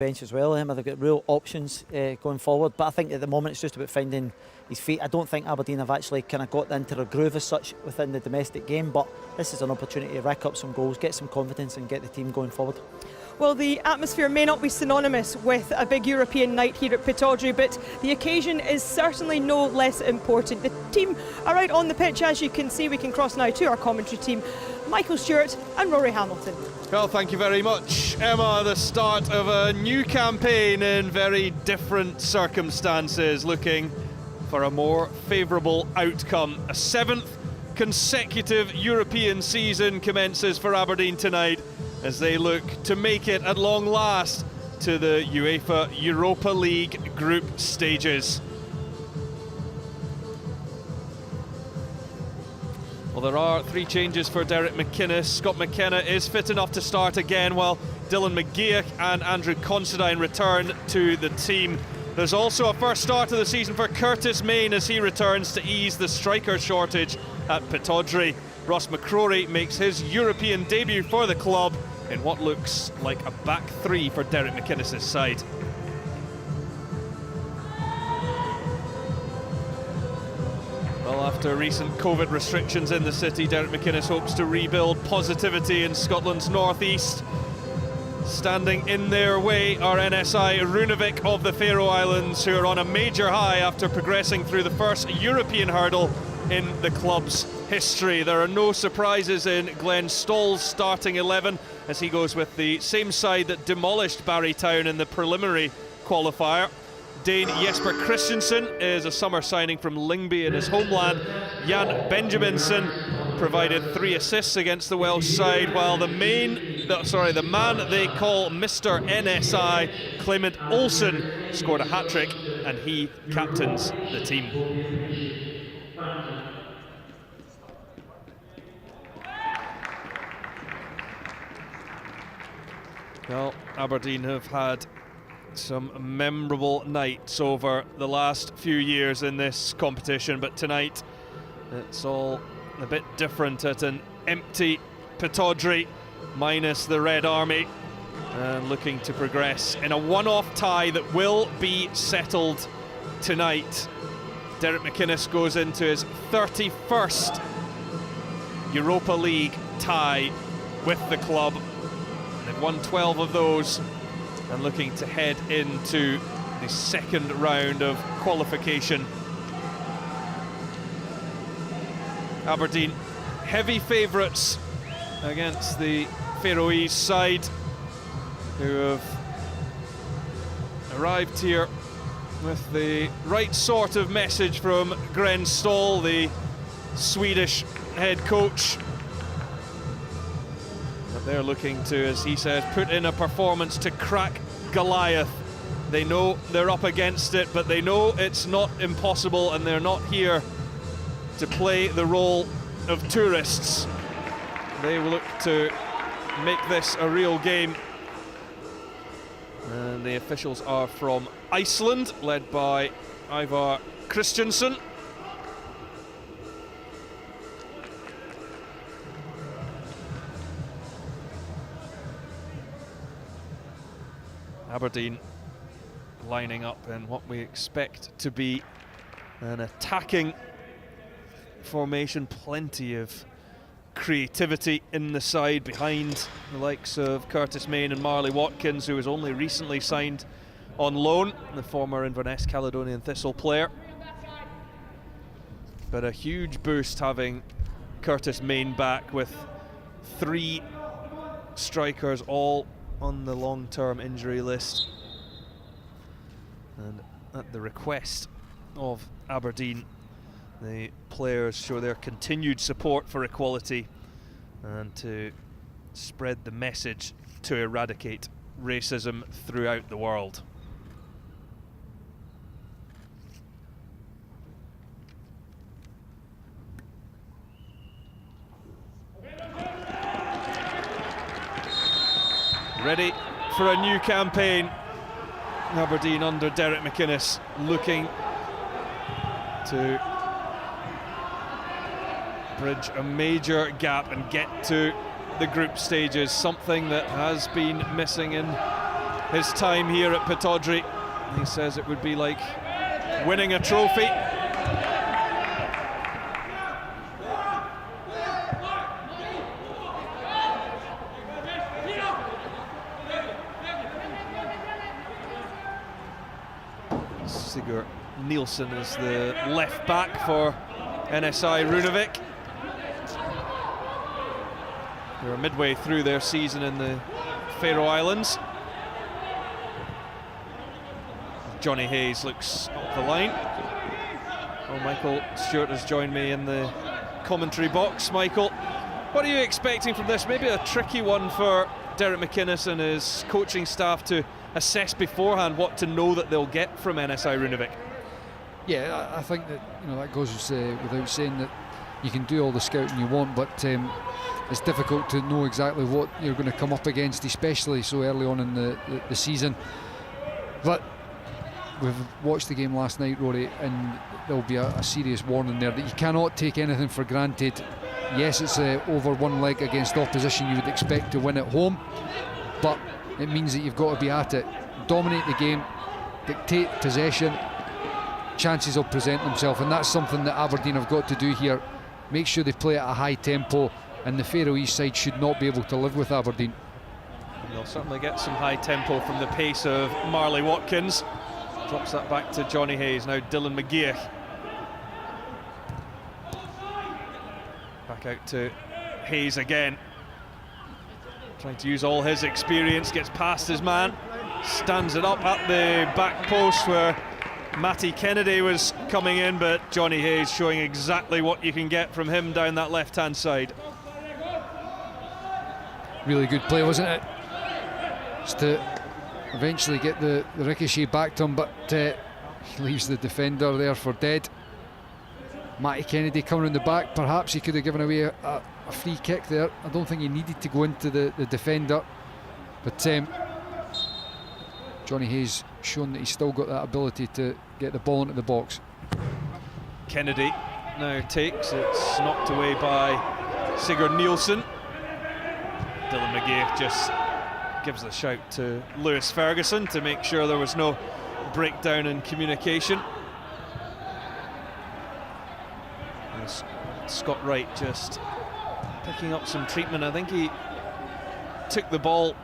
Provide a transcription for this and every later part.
bench as well. They've got real options going forward, but I think at the moment it's just about finding his feet. I don't think Aberdeen have actually kind of got into their groove as such within the domestic game, but this is an opportunity to rack up some goals, get some confidence and get the team going forward. Well, the atmosphere may not be synonymous with a big European night here at Pittodrie, but the occasion is certainly no less important. The team are out on the pitch, as you can see. We can cross now to our commentary team, Michael Stewart and Rory Hamilton. Well, thank you very much, Emma. The start of a new campaign in very different circumstances, looking for a more favourable outcome. A 7th consecutive European season commences for Aberdeen tonight as they look to make it at long last to the UEFA Europa League group stages. Well, there are 3 changes for Derek McInnes. Scott McKenna is fit enough to start again, while Dylan McGeouch and Andrew Considine return to the team. There's also a first start of the season for Curtis Main as he returns to ease the striker shortage at Pittodrie. Ross McCrorie makes his European debut for the club in what looks like a back 3 for Derek McInnes' side. Well, after recent COVID restrictions in the city, Derek McInnes hopes to rebuild positivity in Scotland's northeast. Standing in their way are NSÍ Runavík of the Faroe Islands, who are on a major high after progressing through the first European hurdle in the club's history. There are no surprises in Glenn Ståhl's starting 11 as he goes with the same side that demolished Barrytown in the preliminary qualifier. Dane Jesper Christjansen is a summer signing from Lyngby in his homeland. Jan Benjaminsen provided 3 assists against the Welsh side, while the man they call Mr. NSÍ, Clement Olsen, scored a hat-trick and he captains the team. Well, Aberdeen have had some memorable nights over the last few years in this competition, but tonight it's all a bit different at an empty Pittodrie, minus the Red Army, and looking to progress in a one-off tie that will be settled tonight. Derek McInnes goes into his 31st Europa League tie with the club. They've won 12 of those and looking to head into the second round of qualification. Aberdeen heavy favourites against the Faroese side, who have arrived here with the right sort of message from Glenn Ståhl, the Swedish head coach. But they're looking to, as he says, put in a performance to crack Goliath. They know they're up against it, but they know it's not impossible, and they're not here to play the role of tourists. They will look to make this a real game. And the officials are from Iceland, led by Ivar Christjansen. Aberdeen lining up in what we expect to be an attacking formation, plenty of creativity in the side behind the likes of Curtis Main and Marley Watkins, who was only recently signed on loan, the former Inverness Caledonian Thistle player. But a huge boost having Curtis Main back, with 3 strikers all on the long-term injury list. And at the request of Aberdeen, the players show their continued support for equality and to spread the message to eradicate racism throughout the world. Ready for a new campaign. Aberdeen under Derek McInnes, looking to bridge a major gap and get to the group stages, something that has been missing in his time here at Pittodrie. He says it would be like winning a trophy. Sigurd Nielsen is the left back for NSÍ Runavík. They're midway through their season in the Faroe Islands. Johnny Hayes looks up the line. Oh, Michael Stewart has joined me in the commentary box. Michael, what are you expecting from this? Maybe a tricky one for Derek McInnes and his coaching staff to assess beforehand what to know that they'll get from NSÍ Runavík. Yeah, I think that that goes without saying, that you can do all the scouting you want, but it's difficult to know exactly what you're going to come up against, especially so early on in the season. But we've watched the game last night, Rory, and there'll be a serious warning there that you cannot take anything for granted. Yes, it's over one leg against opposition you would expect to win at home, but it means that you've got to be at it, dominate the game, dictate possession, chances will present themselves, and that's something that Aberdeen have got to do here. Make sure they play at a high tempo, and the Faroe East side should not be able to live with Aberdeen. They'll certainly get some high tempo from the pace of Marley Watkins. Drops that back to Johnny Hayes, now Dylan McGeouch. Back out to Hayes again. Trying to use all his experience, gets past his man, stands it up at the back post where Matty Kennedy was coming in, but Johnny Hayes showing exactly what you can get from him down that left-hand side. Really good play, wasn't it? Just to eventually get the ricochet back to him, but he leaves the defender there for dead. Matty Kennedy coming in the back, perhaps he could have given away a free kick there. I don't think he needed to go into the defender, but Johnny Hayes shown that he's still got that ability to get the ball into the box. Kennedy now takes, it's knocked away by Sigurd Nielsen. Dylan McGeouch just gives the shout to Lewis Ferguson to make sure there was no breakdown in communication. And Scott Wright just picking up some treatment. I think he took the ball,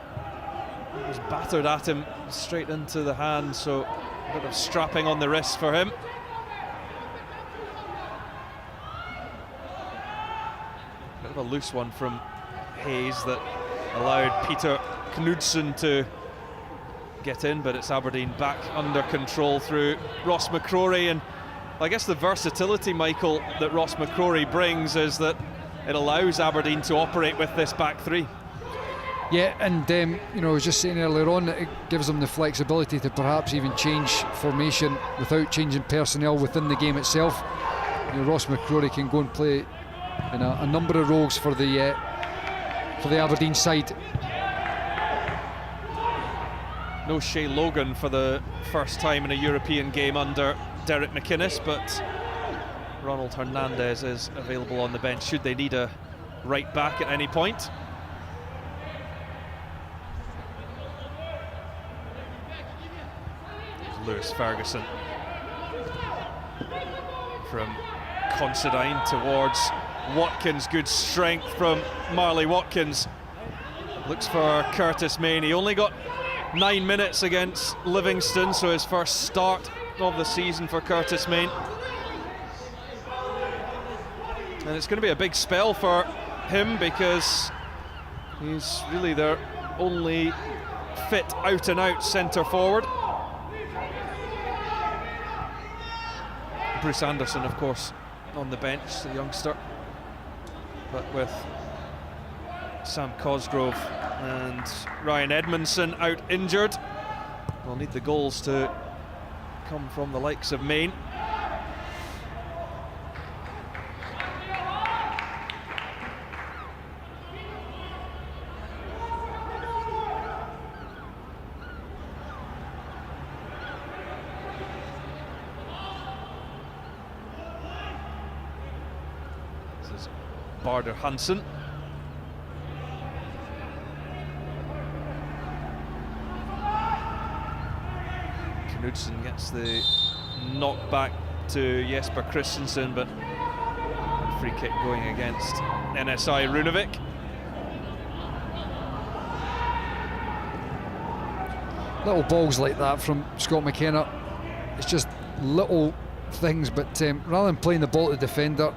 it was battered at him straight into the hand, so a bit of strapping on the wrist for him. Bit of a loose one from Hayes that allowed Peter Knudsen to get in, but it's Aberdeen back under control through Ross McCrorie. And I guess the versatility, Michael, that Ross McCrorie brings is that it allows Aberdeen to operate with this back three. Yeah, and I was just saying earlier on that it gives them the flexibility to perhaps even change formation without changing personnel within the game itself. Ross McCrorie can go and play in a number of roles for the Aberdeen side. No Shea Logan for the first time in a European game under Derek McInnes, but Ronald Hernandez is available on the bench should they need a right back at any point. Lewis Ferguson from Considine towards Watkins. Good strength from Marley Watkins. Looks for Curtis Main. He only got 9 minutes against Livingston, so his first start of the season for Curtis Main. And it's going to be a big spell for him because he's really their only fit out-and-out centre forward. Bruce Anderson, of course, on the bench, the youngster, but with Sam Cosgrove and Ryan Edmondson out injured, we'll need the goals to come from the likes of Main. Hansen. Knudsen gets the knock back to Jesper Christjansen, but free kick going against NSÍ Runavík. Little balls like that from Scott McKenna. It's just little things, but rather than playing the ball to the defender,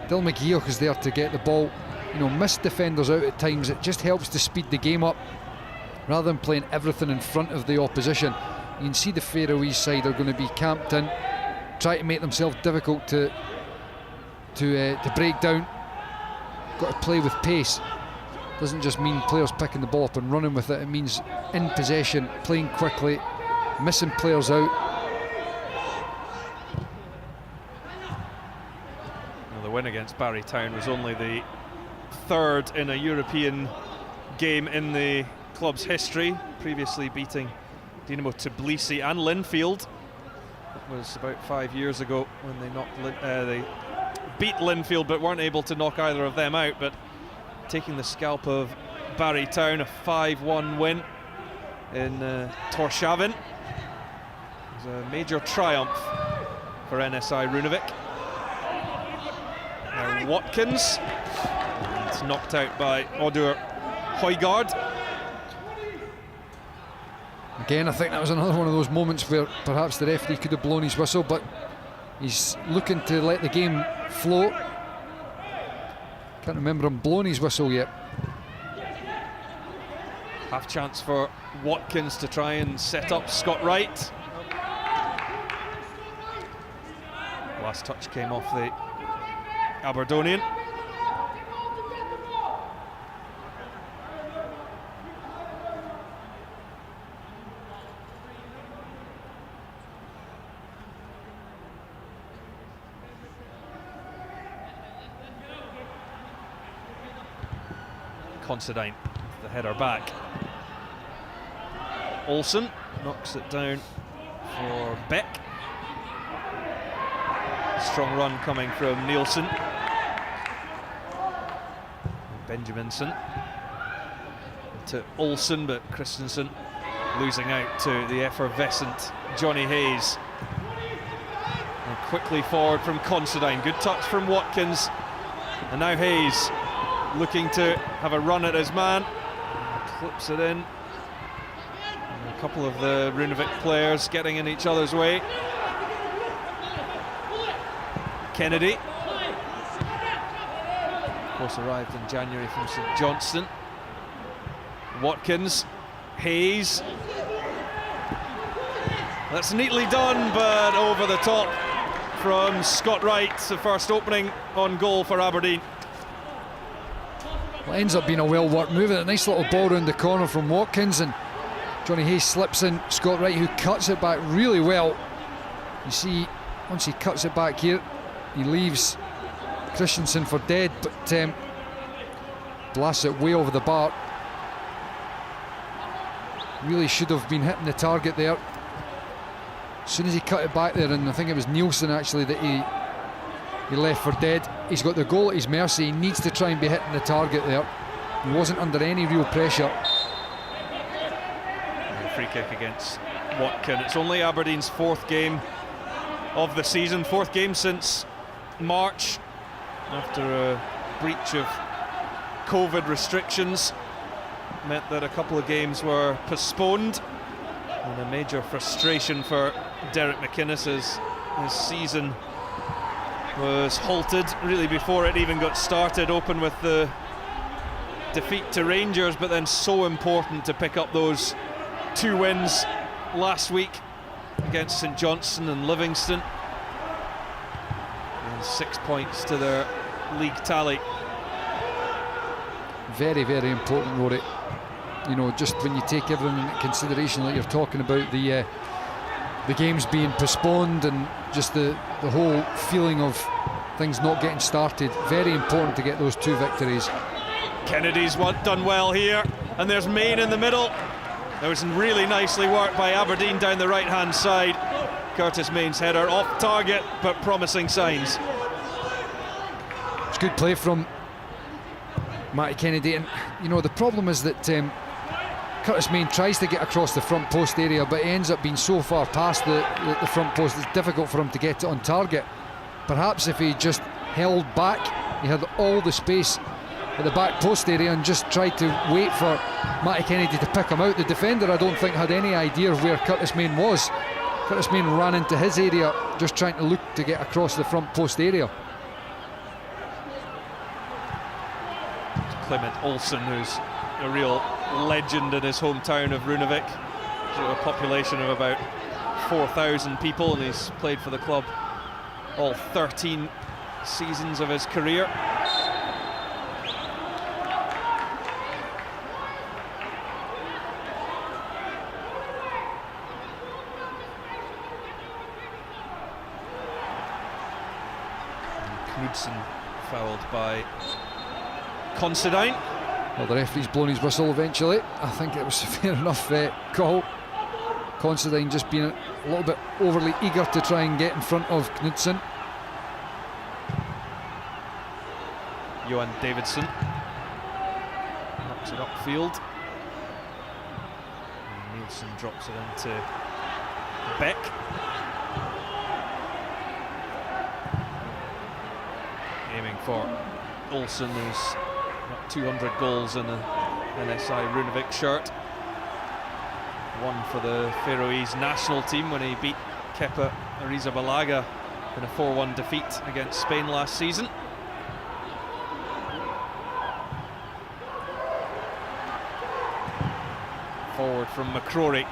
Dylan McGeouch is there to get the ball. You know, miss defenders out at times. It just helps to speed the game up rather than playing everything in front of the opposition. You can see the Faroese side are going to be camped in, try to make themselves difficult to break down. Got to play with pace. Doesn't just mean players picking the ball up and running with it. It means in possession, playing quickly, missing players out. Well, the win against Barrytown was only the third in a European game in the club's history, previously beating Dynamo Tbilisi and Linfield. It was about 5 years ago when they beat Linfield but weren't able to knock either of them out. But taking the scalp of Barrytown, a 5-1 win in Tórshavn. It was a major triumph for NSÍ Runavík. Now Watkins, and knocked out by Odur Højgaard. Again, I think that was another one of those moments where perhaps the referee could have blown his whistle, but he's looking to let the game flow. Can't remember him blowing his whistle yet. Half chance for Watkins to try and set up Scott Wright. Last touch came off the Aberdonian. Considine, the header back. Olsen knocks it down for Bech. Strong run coming from Nielsen. Benjaminsen to Olsen, but Christjansen losing out to the effervescent Johnny Hayes. And quickly forward from Considine. Good touch from Watkins. And now Hayes looking to have a run at his man. Clips it in. And a couple of the Runavík players getting in each other's way. Kennedy, of course, arrived in January from St Johnstone. Watkins, Hayes. That's neatly done, but over the top from Scott Wright, the first opening on goal for Aberdeen. Well, it ends up being a well-worked move. A nice little ball round the corner from Watkins, and Johnny Hayes slips in Scott Wright, who cuts it back really well. You see, once he cuts it back here, he leaves Christjansen for dead, but blasts it way over the bar. Really should have been hitting the target there. As soon as he cut it back there, and I think it was Nielsen actually that he left for dead. He's got the goal at his mercy. He needs to try and be hitting the target there. He wasn't under any real pressure. And a free kick against Watkins. It's only Aberdeen's fourth game of the season, fourth game since March, after a breach of COVID restrictions meant that a couple of games were postponed, and a major frustration for Derek McInnes as his season was halted really before it even got started. Open with the defeat to Rangers, but then so important to pick up those two wins last week against St Johnstone and Livingston. 6 points to their league tally. Very, very important, Rory. You know, just when you take everything into consideration, like you're talking about the games being postponed and just the whole feeling of things not getting started. Very important to get those two victories. Kennedy's done well here, and there's Main in the middle. That was really nicely worked by Aberdeen down the right-hand side. Curtis Main's header off target, but promising signs. It's good play from Matty Kennedy, and you know the problem is that Curtis Main tries to get across the front post area, but he ends up being so far past the front post, it's difficult for him to get it on target. Perhaps if he just held back, he had all the space at the back post area and just tried to wait for Matty Kennedy to pick him out. The defender, I don't think, had any idea of where Curtis Main was. Curtis Main ran into his area, just trying to look to get across the front post area. Clement Olsen, who's a real legend in his hometown of Runavík. A population of about 4,000 people, and he's played for the club all 13 seasons of his career. Knudsen fouled by Considine. Well, the referee's blown his whistle eventually. I think it was a fair enough call. Considine just being a little bit overly eager to try and get in front of Knudsen. Johan Davidsen knocks it upfield. And Nielsen drops it into Bech. Aiming for Olsen, who's got 200 goals in an NSÍ Runavík shirt. One for the Faroese national team when he beat Kepa Arrizabalaga in a 4-1 defeat against Spain last season. Forward from McCrorie.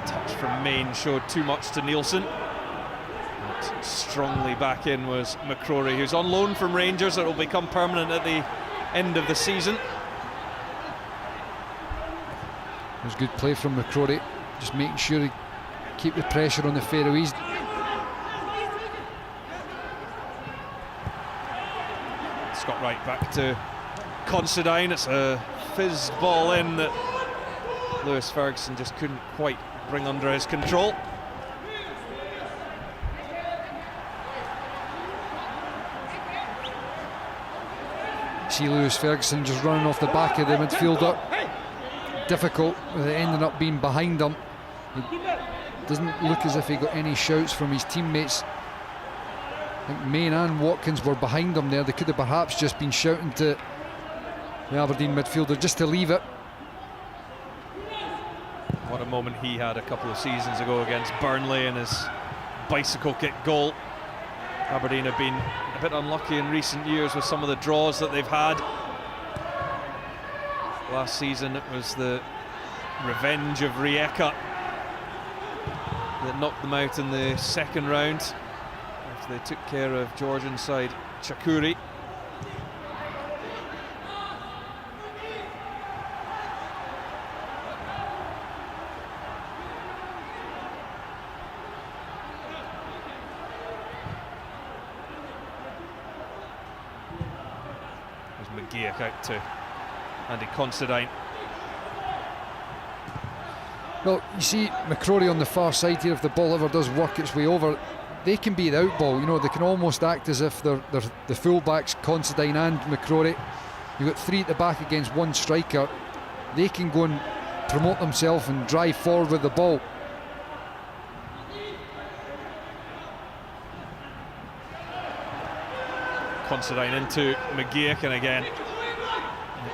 Touch from Main showed too much to Nielsen. But strongly back in was McCrorie, who's on loan from Rangers. It will become permanent at the end of the season. It was good play from McCrorie, just making sure he keep the pressure on the Faroese. Scott Wright back to Considine. It's a fizzed ball in that Lewis Ferguson just couldn't quite bring under his control. See Lewis Ferguson just running off the back of the midfielder. Difficult with it ending up being behind him. It doesn't look as if he got any shouts from his teammates. I think Main and Watkins were behind him there. They could have perhaps just been shouting to the Aberdeen midfielder just to leave it. What a moment he had a couple of seasons ago against Burnley in his bicycle kick goal. Aberdeen have been a bit unlucky in recent years with some of the draws that they've had. Last season it was the revenge of Rijeka that knocked them out in the second round after they took care of Georgian side Chakuri. There's McGeouch out to Andy Considine. Well, you see McCrorie on the far side here. If the ball ever does work its way over, they can be the out ball. You know, they can almost act as if they're the full-backs, Considine and McCrorie. You've got three at the back against one striker. They can go and promote themselves and drive forward with the ball. Considine into McGeouch, and again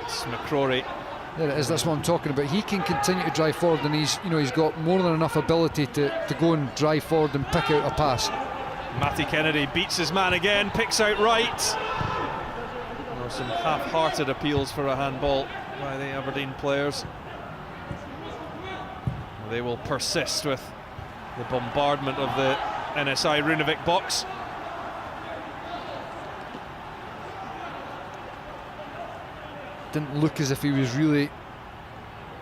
it's McCrorie. There it is, that's what I'm talking about. He can continue to drive forward, and he's got more than enough ability to go and drive forward and pick out a pass. Matty Kennedy beats his man again, picks out Wright. There were some half-hearted appeals for a handball by the Aberdeen players. They will persist with the bombardment of the NSÍ Runavík box. Didn't look as if he was really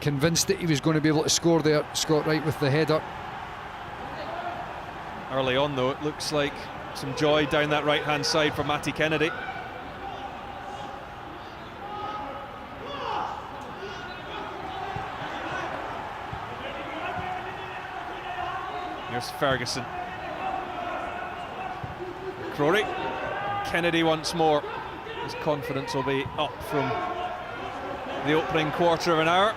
convinced that he was going to be able to score there, Scott Wright, with the header. Early on though, it looks like some joy down that right-hand side for Matty Kennedy. Here's Ferguson. McCrorie. Kennedy once more. His confidence will be up from the opening quarter of an hour.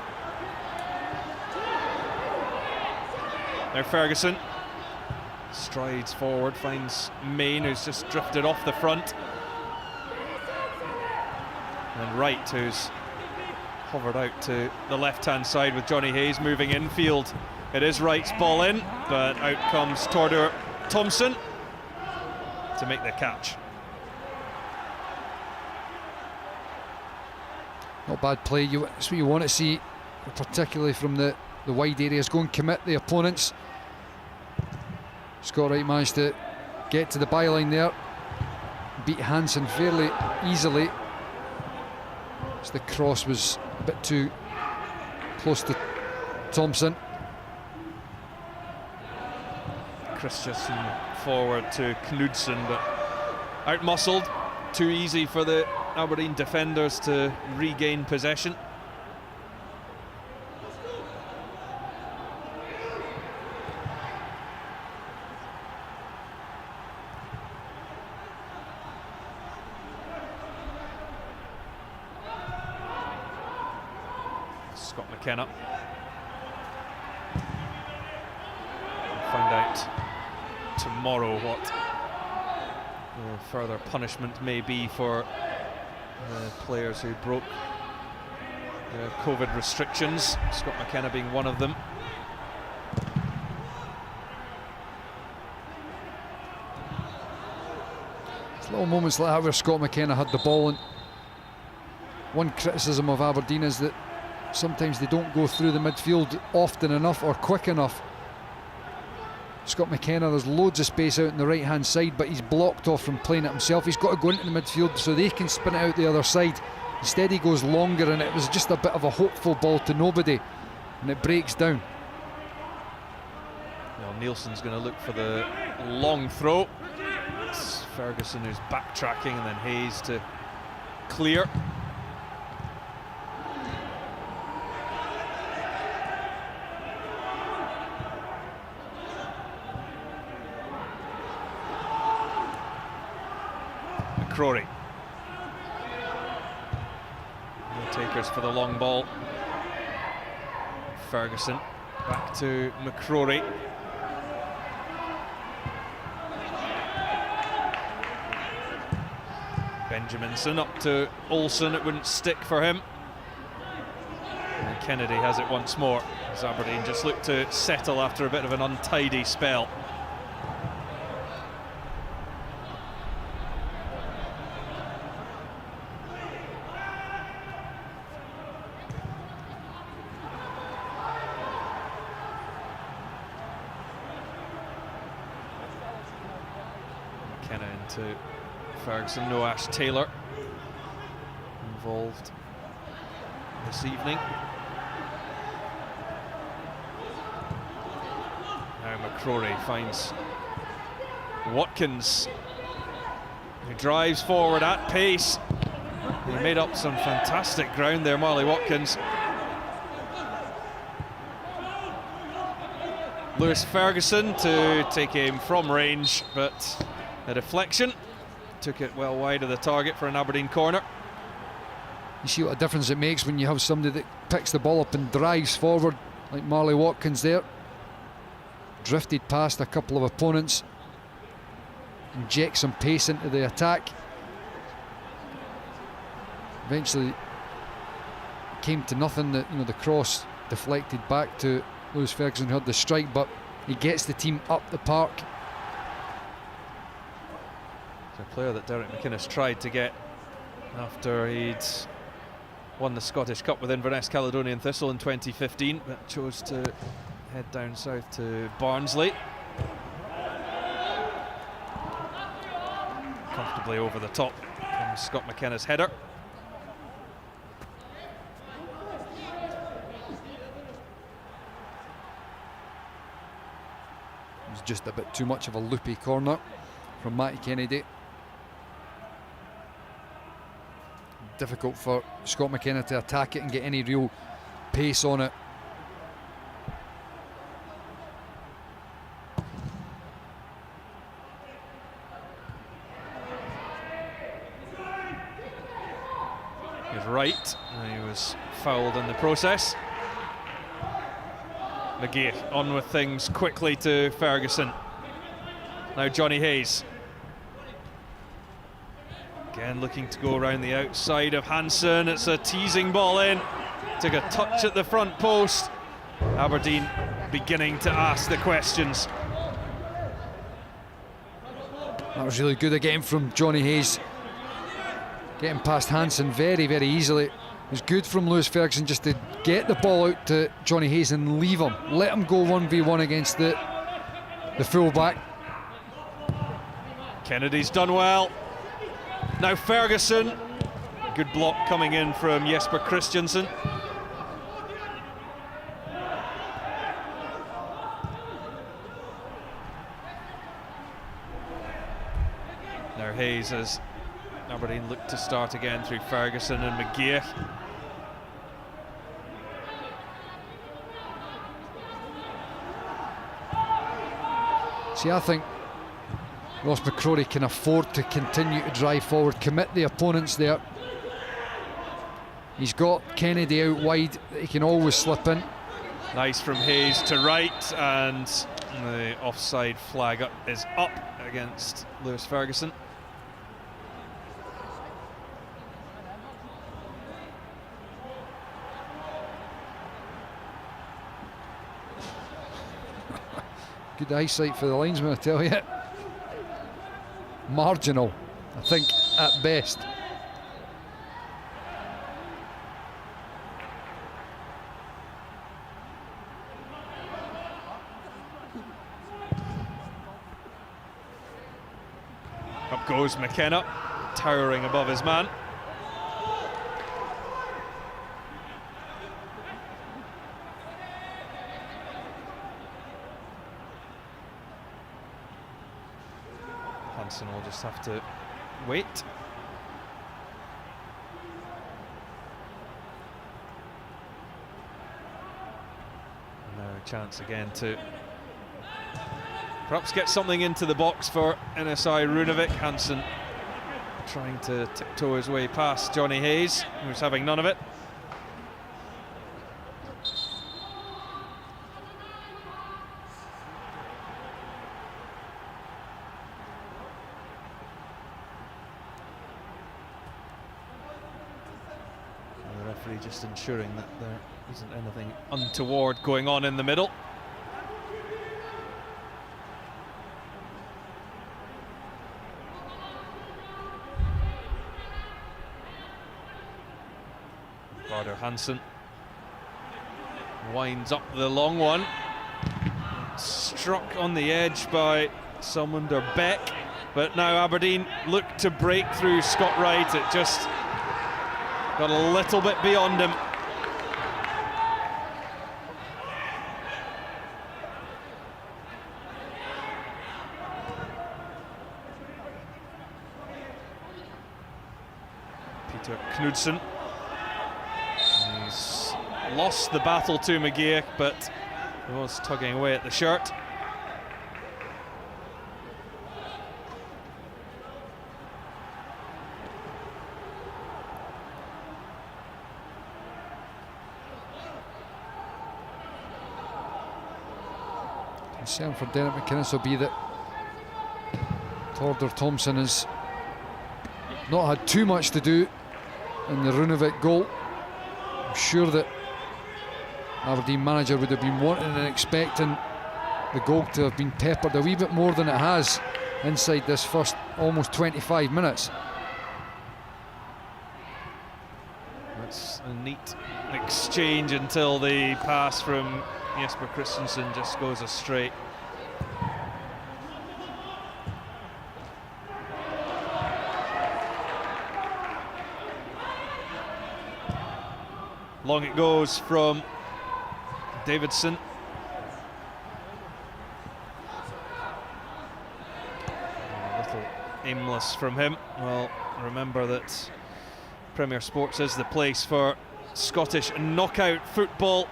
Now Ferguson strides forward, finds Main, who's just drifted off the front. And Wright, who's hovered out to the left-hand side with Johnny Hayes moving infield. It is Wright's ball in, but out comes Tordur Thomsen to make the catch. Not bad play. That's what you want to see, particularly from the wide areas. Go and commit the opponents. Scott Wright managed to get to the byline there, beat Hansen fairly easily. As the cross was a bit too close to Thomsen. Christjansen forward to Knudsen, but out-muscled. Too easy for the Aberdeen defenders to regain possession. McKenna. We'll find out tomorrow what the further punishment may be for the players who broke the COVID restrictions, Scott McKenna being one of them. It's little moments like that where Scott McKenna had the ball, and one criticism of Aberdeen is that sometimes they don't go through the midfield often enough or quick enough. Scott McKenna, there's loads of space out on the right hand side, but he's blocked off from playing it himself. He's got to go into the midfield so they can spin it out the other side. Instead he goes longer, and it was just a bit of a hopeful ball to nobody, and it breaks down. Well, Nielsen's going to look for the long throw. It's Ferguson who's backtracking, and then Hayes to clear. McCrorie. No takers for the long ball. Ferguson back to McCrorie. Benjaminsen up to Olsen, it wouldn't stick for him. And Kennedy has it once more, as Aberdeen just look to settle after a bit of an untidy spell. McKenna into Ferguson, no Ash Taylor involved this evening. Now McCrorie finds Watkins, who drives forward at pace. He made up some fantastic ground there, Marley Watkins. Lewis Ferguson to take aim from range, but a deflection. Took it well wide of the target for an Aberdeen corner. You see what a difference it makes when you have somebody that picks the ball up and drives forward, like Marley Watkins there. Drifted past a couple of opponents, inject some pace into the attack. Eventually came to nothing. The cross deflected back to Lewis Ferguson, who had the strike, but he gets the team up the park. A player that Derek McInnes tried to get after he'd won the Scottish Cup with Inverness Caledonian Thistle in 2015, but chose to head down south to Barnsley. Comfortably over the top from Scott McKenna's header. It was just a bit too much of a loopy corner from Matty Kennedy. Difficult for Scott McKenna to attack it and get any real pace on it. He's Wright, and he was fouled in the process. McGeouch on with things quickly to Ferguson. Now Johnny Hayes. Again looking to go around the outside of Hansen. It's a teasing ball in. Took a touch at the front post. Aberdeen beginning to ask the questions. That was really good again from Johnny Hayes. Getting past Hansen very, very easily. It was good from Lewis Ferguson just to get the ball out to Johnny Hayes and leave him. Let him go 1v1 against the full-back. Kennedy's done well. Now Ferguson. Good block coming in from Jesper Christjansen. Now Hayes as Aberdeen look to start again through Ferguson and McGeouch. See, I think Ross McCrorie can afford to continue to drive forward, commit the opponents there. He's got Kennedy out wide that he can always slip in. Nice from Hayes to Wright, and the offside flag is up against Lewis Ferguson. Good eyesight for the linesman, I tell you. Marginal, I think, at best. Up goes McKenna, towering above his man. Hansen will just have to wait. Now a chance again to perhaps get something into the box for NSÍ Runavík. Hansen trying to tiptoe his way past Johnny Hayes, who's having none of it. And the referee just ensuring that there isn't anything untoward going on in the middle. Hansen winds up the long one, struck on the edge by someone or Bech, but now Aberdeen look to break through Scott Wright. It just got a little bit beyond him. Peter Knudsen. He's lost the battle to McGeouch, but he was tugging away at the shirt. Concern for Derek McInnes will be that Torder Thomsen has not had too much to do in the Runavík goal. I'm sure that Aberdeen manager would have been wanting and expecting the goal to have been peppered a wee bit more than it has inside this first almost 25 minutes. That's a neat exchange until the pass from Jesper Christjansen just goes astray. Long it goes from Davidsen. A little aimless from him. Well, remember that Premier Sports is the place for Scottish knockout football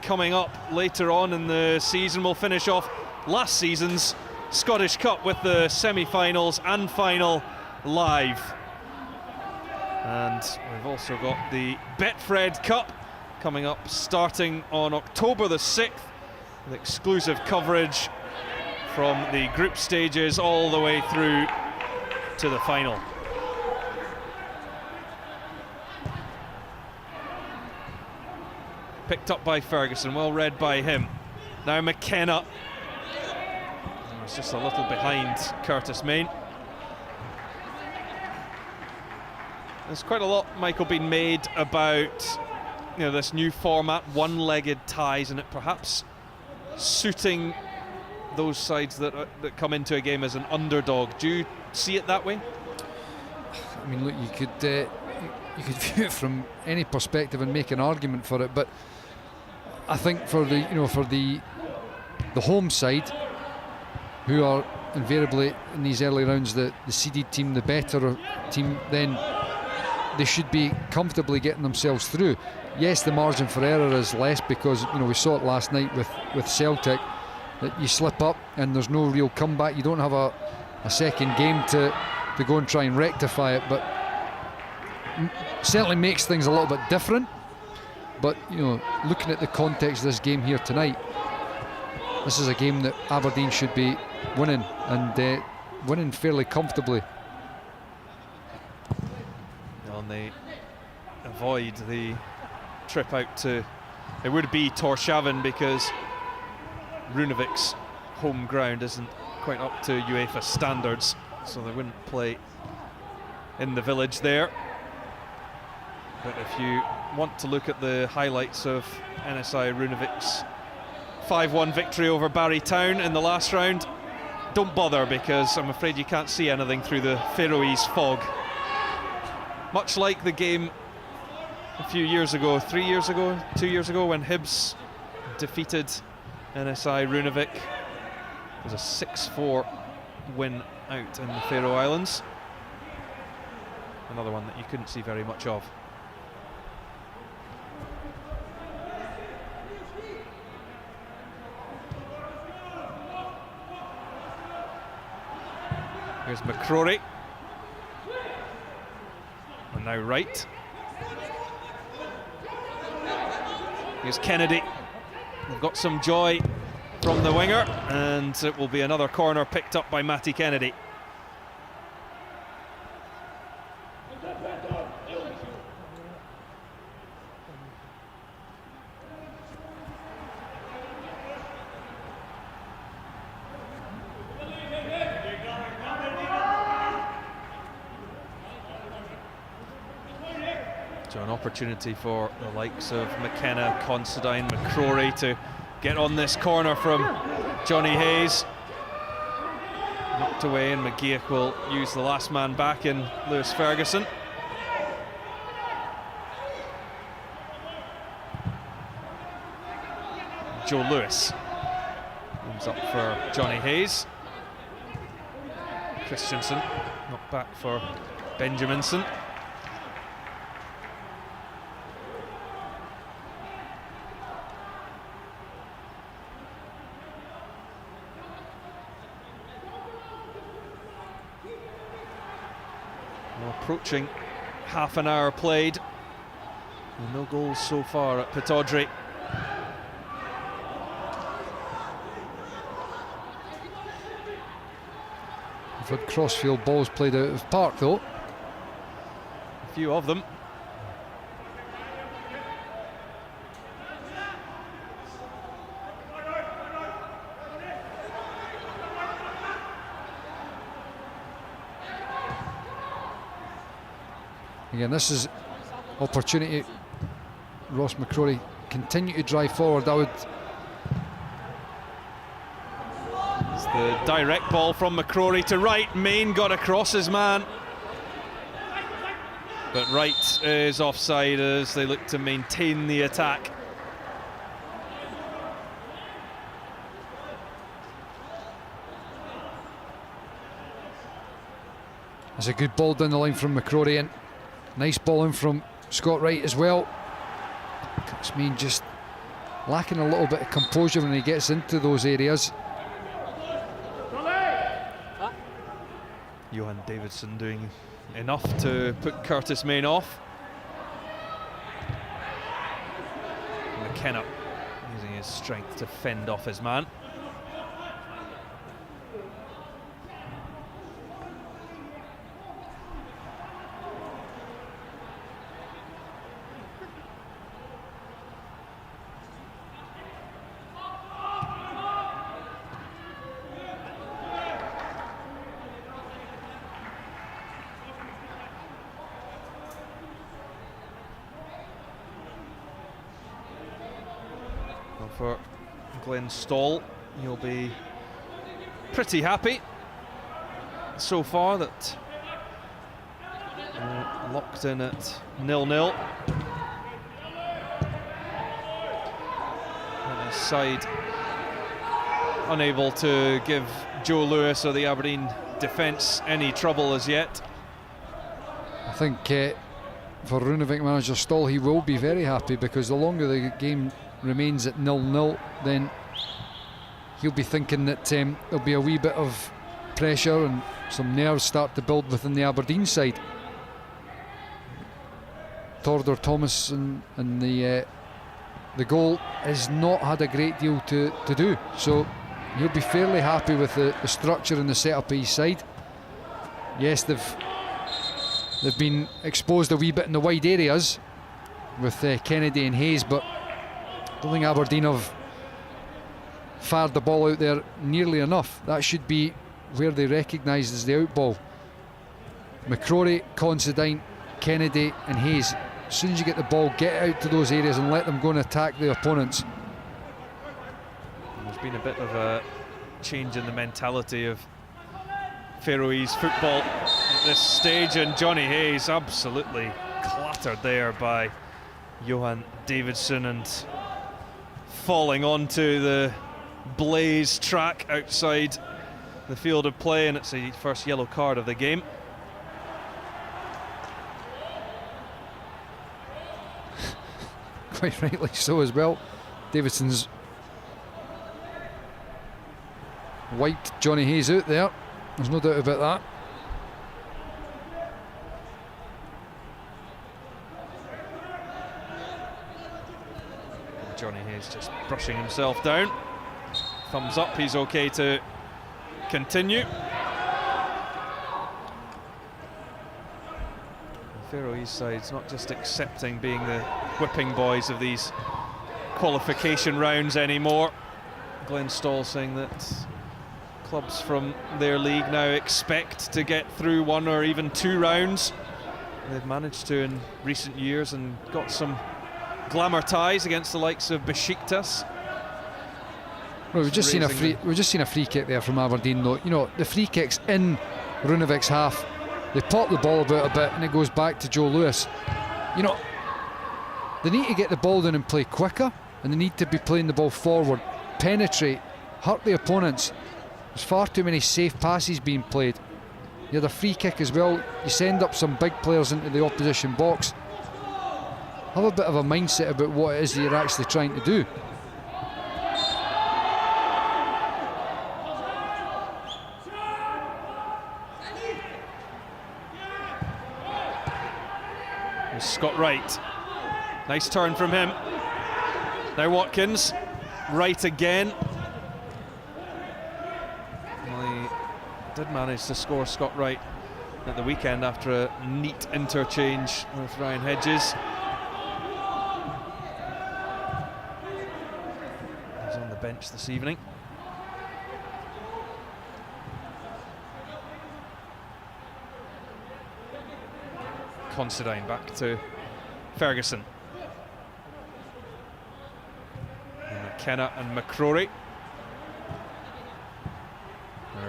coming up later on in the season. We'll finish off last season's Scottish Cup with the semi-finals and final live. And we've also got the Betfred Cup coming up starting on October the 6th with exclusive coverage from the group stages all the way through to the final. Picked up by Ferguson, well read by him. Now McKenna. It's just a little behind Curtis Main. There's quite a lot, Michael, been made about this new format, one-legged ties, and it perhaps suiting those sides that come into a game as an underdog. Do you see it that way? I mean, look, you could view it from any perspective and make an argument for it, but I think for the home side, who are invariably in these early rounds the seeded team, the better team, then they should be comfortably getting themselves through. Yes, the margin for error is less because we saw it last night with Celtic, that you slip up and there's no real comeback. You don't have a second game to go and try and rectify it, but certainly makes things a little bit different. But looking at the context of this game here tonight, this is a game that Aberdeen should be winning, and winning fairly comfortably. And they avoid the trip out to, it would be Tórshavn, because Runavík's home ground isn't quite up to UEFA standards, so they wouldn't play in the village there. But if you want to look at the highlights of NSÍ Runavík's 5-1 victory over Barry Town in the last round, don't bother, because I'm afraid you can't see anything through the Faroese fog. Much like the game a few years ago, 3 years ago, 2 years ago, when Hibs defeated NSÍ Runavík. It was a 6-4 win out in the Faroe Islands. Another one that you couldn't see very much of. Here's McCrorie. And now Wright. Here's Kennedy. We've got some joy from the winger, and it will be another corner picked up by Matty Kennedy. So an opportunity for the likes of McKenna, Considine, McCrorie to get on this corner from Johnny Hayes. Knocked away, and McGeouch will use the last man back in Lewis Ferguson. Joe Lewis comes up for Johnny Hayes. Christjansen knocked back for Benjaminsen. Approaching half an hour played, and no goals so far at Pittodrie. We've had crossfield balls played out of park though. A few of them. Again, this is opportunity. Ross McCrorie continue to drive forward. That would. It's the direct ball from McCrorie to Wright. Main got across his man, but Wright is offside as they look to maintain the attack. There's a good ball down the line from McCrorie, and nice ball in from Scott Wright as well. Mean just lacking a little bit of composure when he gets into those areas. Johan Davidsen doing enough to put Curtis Main off. McKenna using his his strength to fend off his man. For Glenn Ståhl, he'll be pretty happy so far that locked in at 0-0. And his side unable to give Joe Lewis or the Aberdeen defence any trouble as yet. I think for Runavík manager Ståhl, he will be very happy, because the longer the game remains at 0-0, then he'll be thinking that there'll be a wee bit of pressure and some nerves start to build within the Aberdeen side. Thomsen and the goal has not had a great deal to do, so he'll be fairly happy with the structure and the setup of his side. Yes, they've been exposed a wee bit in the wide areas with Kennedy and Hayes, but I don't think Aberdeen have fired the ball out there nearly enough. That should be where they recognise as the out ball. McCrorie, Considine, Kennedy and Hayes, as soon as you get the ball, get out to those areas and let them go and attack the opponents. There's been a bit of a change in the mentality of Faroese football at this stage, and Johnny Hayes absolutely clattered there by Johan Davidsen and falling onto the blaze track outside the field of play, and it's the first yellow card of the game. Quite rightly so as well. Davidson's wiped Johnny Hayes out there, there's no doubt about that. Johnny Hayes just brushing himself down. Thumbs up, he's okay to continue. The Faroese side's not just accepting being the whipping boys of these qualification rounds anymore. Glenn Ståhl saying that clubs from their league now expect to get through one or even two rounds. They've managed to in recent years and got some glamour ties against the likes of Besiktas. Well, we've just seen a free kick there from Aberdeen, though. You know, the free kicks in Runavík's half, they pop the ball about a bit and it goes back to Joe Lewis. You know, they need to get the ball down and play quicker, and they need to be playing the ball forward, penetrate, hurt the opponents. There's far too many safe passes being played. You had a free kick as well, you send up some big players into the opposition box. Have a bit of a mindset about what it is that you're actually trying to do. There's Scott Wright. Nice turn from him. Now Watkins. Wright again. Well, he did manage to score, Scott Wright, at the weekend after a neat interchange with Ryan Hedges. He's on the bench this evening. Considine back to Ferguson. And McKenna and McCrorie.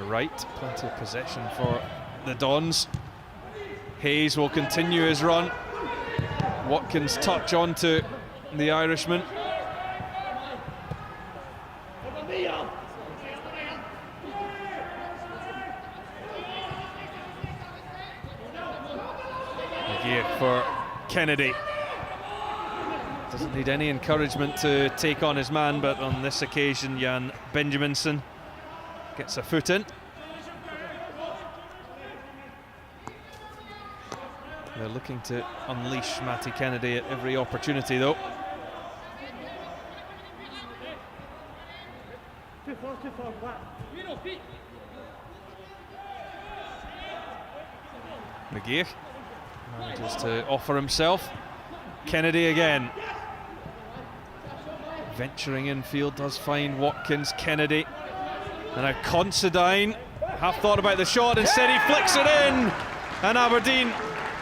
Right, plenty of possession for the Dons. Hayes will continue his run. Watkins touch onto the Irishman. McGeouch for Kennedy. Doesn't need any encouragement to take on his man, but on this occasion Jan Benjaminsen gets a foot in. They're looking to unleash Matty Kennedy at every opportunity, though. McGeouch manages to offer himself. Kennedy again. Venturing infield, does find Watkins. Kennedy. And now Considine. Half thought about the shot, instead he flicks it in. And Aberdeen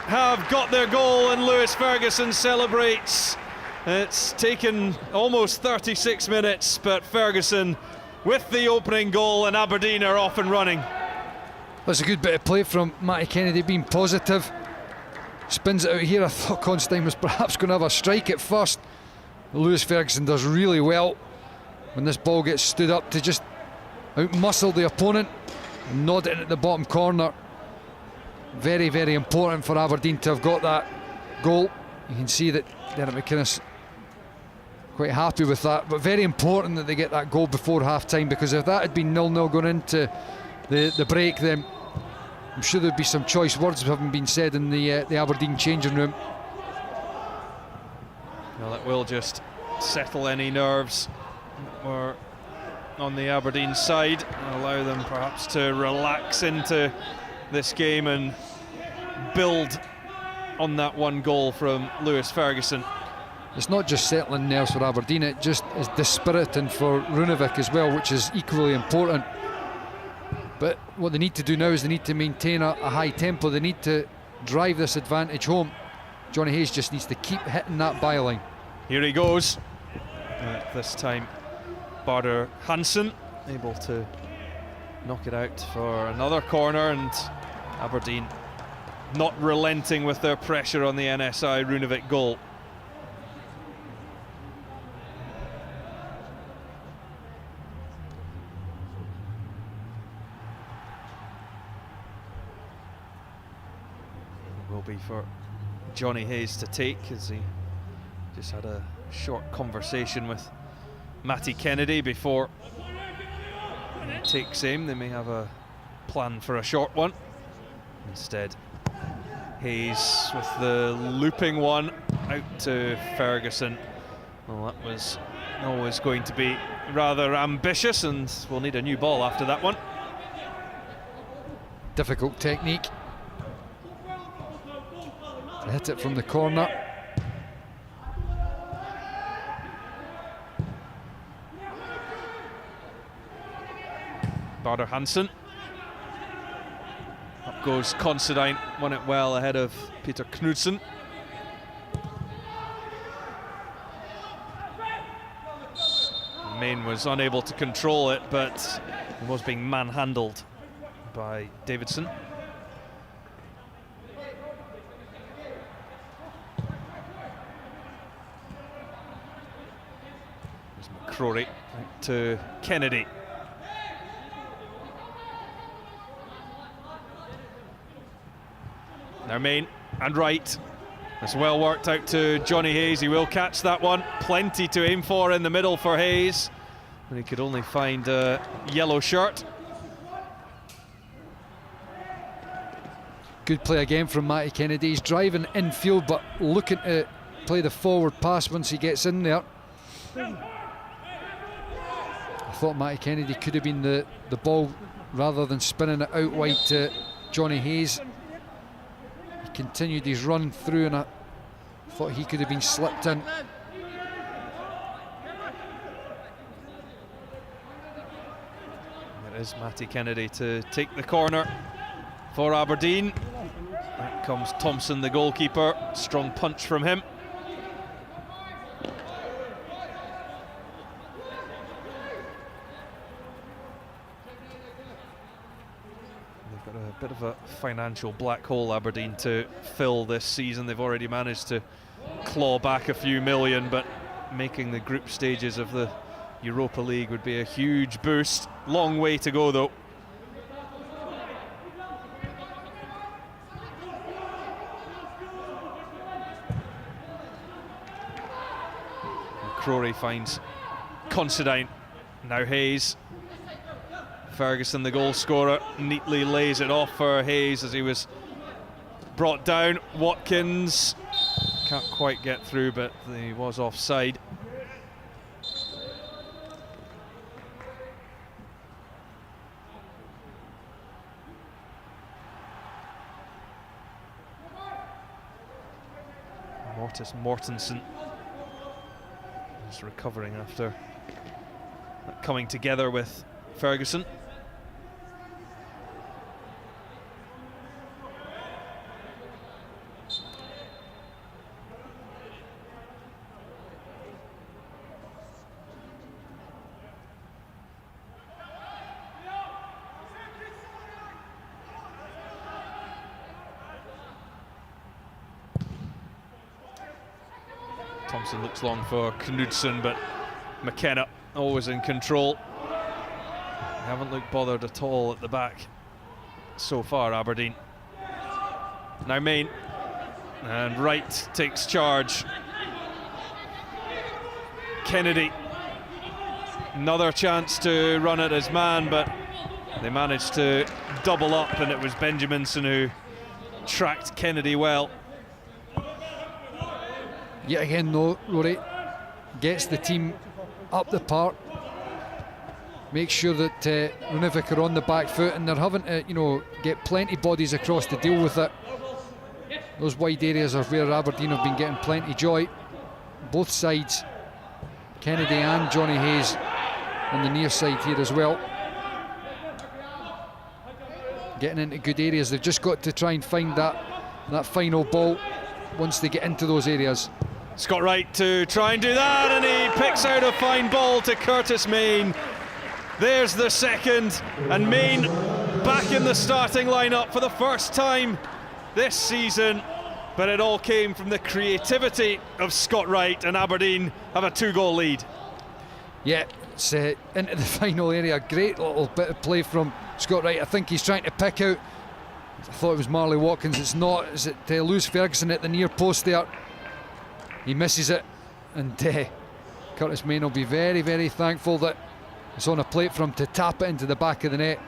have got their goal, and Lewis Ferguson celebrates. It's taken almost 36 minutes, but Ferguson with the opening goal, and Aberdeen are off and running. That's a good bit of play from Matty Kennedy, being positive. Spins it out here. I thought Considine was perhaps going to have a strike at first. Lewis Ferguson does really well when this ball gets stood up to just out-muscle the opponent and nod it in at the bottom corner. Very, very important for Aberdeen to have got that goal. You can see that Derek McInnes quite happy with that, but very important that they get that goal before half-time, because if that had been 0-0 going into the break, then I'm sure there'd be some choice words having been said in the Aberdeen changing room. Well, it will just settle any nerves that were on the Aberdeen side and allow them perhaps to relax into this game and build on that one goal from Lewis Ferguson. It's not just settling nerves for Aberdeen, it just is dispiriting for Runavík as well, which is equally important. But what they need to do now is they need to maintain a high tempo. They need to drive this advantage home. Johnny Hayes just needs to keep hitting that byline. Here he goes. This time Barder Hansen able to knock it out for another corner, and Aberdeen not relenting with their pressure on the NSÍ Runavík goal. It will be for Johnny Hayes to take, as he just had a short conversation with Matty Kennedy before he takes aim. They may have a plan for a short one. Instead, Hayes with the looping one out to Ferguson. Well, that was always going to be rather ambitious, and we'll need a new ball after that one. Difficult technique to hit it from the corner. Barder Hansen. Up goes Considine, won it well ahead of Peter Knudsen. Main was unable to control it, but he was being manhandled by Davidsen. There's McCrorie out to Kennedy. Their main and Wright. It's well worked out to Johnny Hayes. He will catch that one. Plenty to aim for in the middle for Hayes, but he could only find a yellow shirt. Good play again from Matty Kennedy. He's driving infield but looking to play the forward pass once he gets in there. I thought Matty Kennedy could have been the ball rather than spinning it out wide to Johnny Hayes. He continued his run through, and I thought he could have been slipped in. It is Matty Kennedy to take the corner for Aberdeen. Out comes Thomsen, the goalkeeper. Strong punch from him. They've got a bit of a financial black hole, Aberdeen, to fill this season. They've already managed to claw back a few million, but making the group stages of the Europa League would be a huge boost. Long way to go, though. McCrorie finds Considine. Now Hayes. Ferguson, the goal scorer, neatly lays it off for Hayes as he was brought down. Watkins can't quite get through, but he was offside. Mortensen is recovering after coming together with Ferguson. Thomsen looks long for Knudsen, but McKenna always in control. They haven't looked bothered at all at the back so far, Aberdeen. Now Main, and Wright takes charge. Kennedy, another chance to run at his man, but they managed to double up, and it was Benjaminsen who tracked Kennedy well. Yet again, though, Rory gets the team up the park, makes sure that Runavík are on the back foot, and they're having to, you know, get plenty bodies across to deal with it. Those wide areas are where Aberdeen have been getting plenty joy. Both sides, Kennedy and Johnny Hayes on the near side here as well. Getting into good areas. They've just got to try and find that final ball once they get into those areas. Scott Wright to try and do that, and he picks out a fine ball to Curtis Main. There's the second, and Main back in the starting lineup for the first time this season. But it all came from the creativity of Scott Wright, and Aberdeen have a 2-goal lead. Yeah, it's into the final area. Great little bit of play from Scott Wright. I think he's trying to pick out, I thought it was Marley Watkins, it's not. Is it Lewis Ferguson at the near post there? He misses it, and Curtis Main will be very, very thankful that it's on a plate for him to tap it into the back of the net.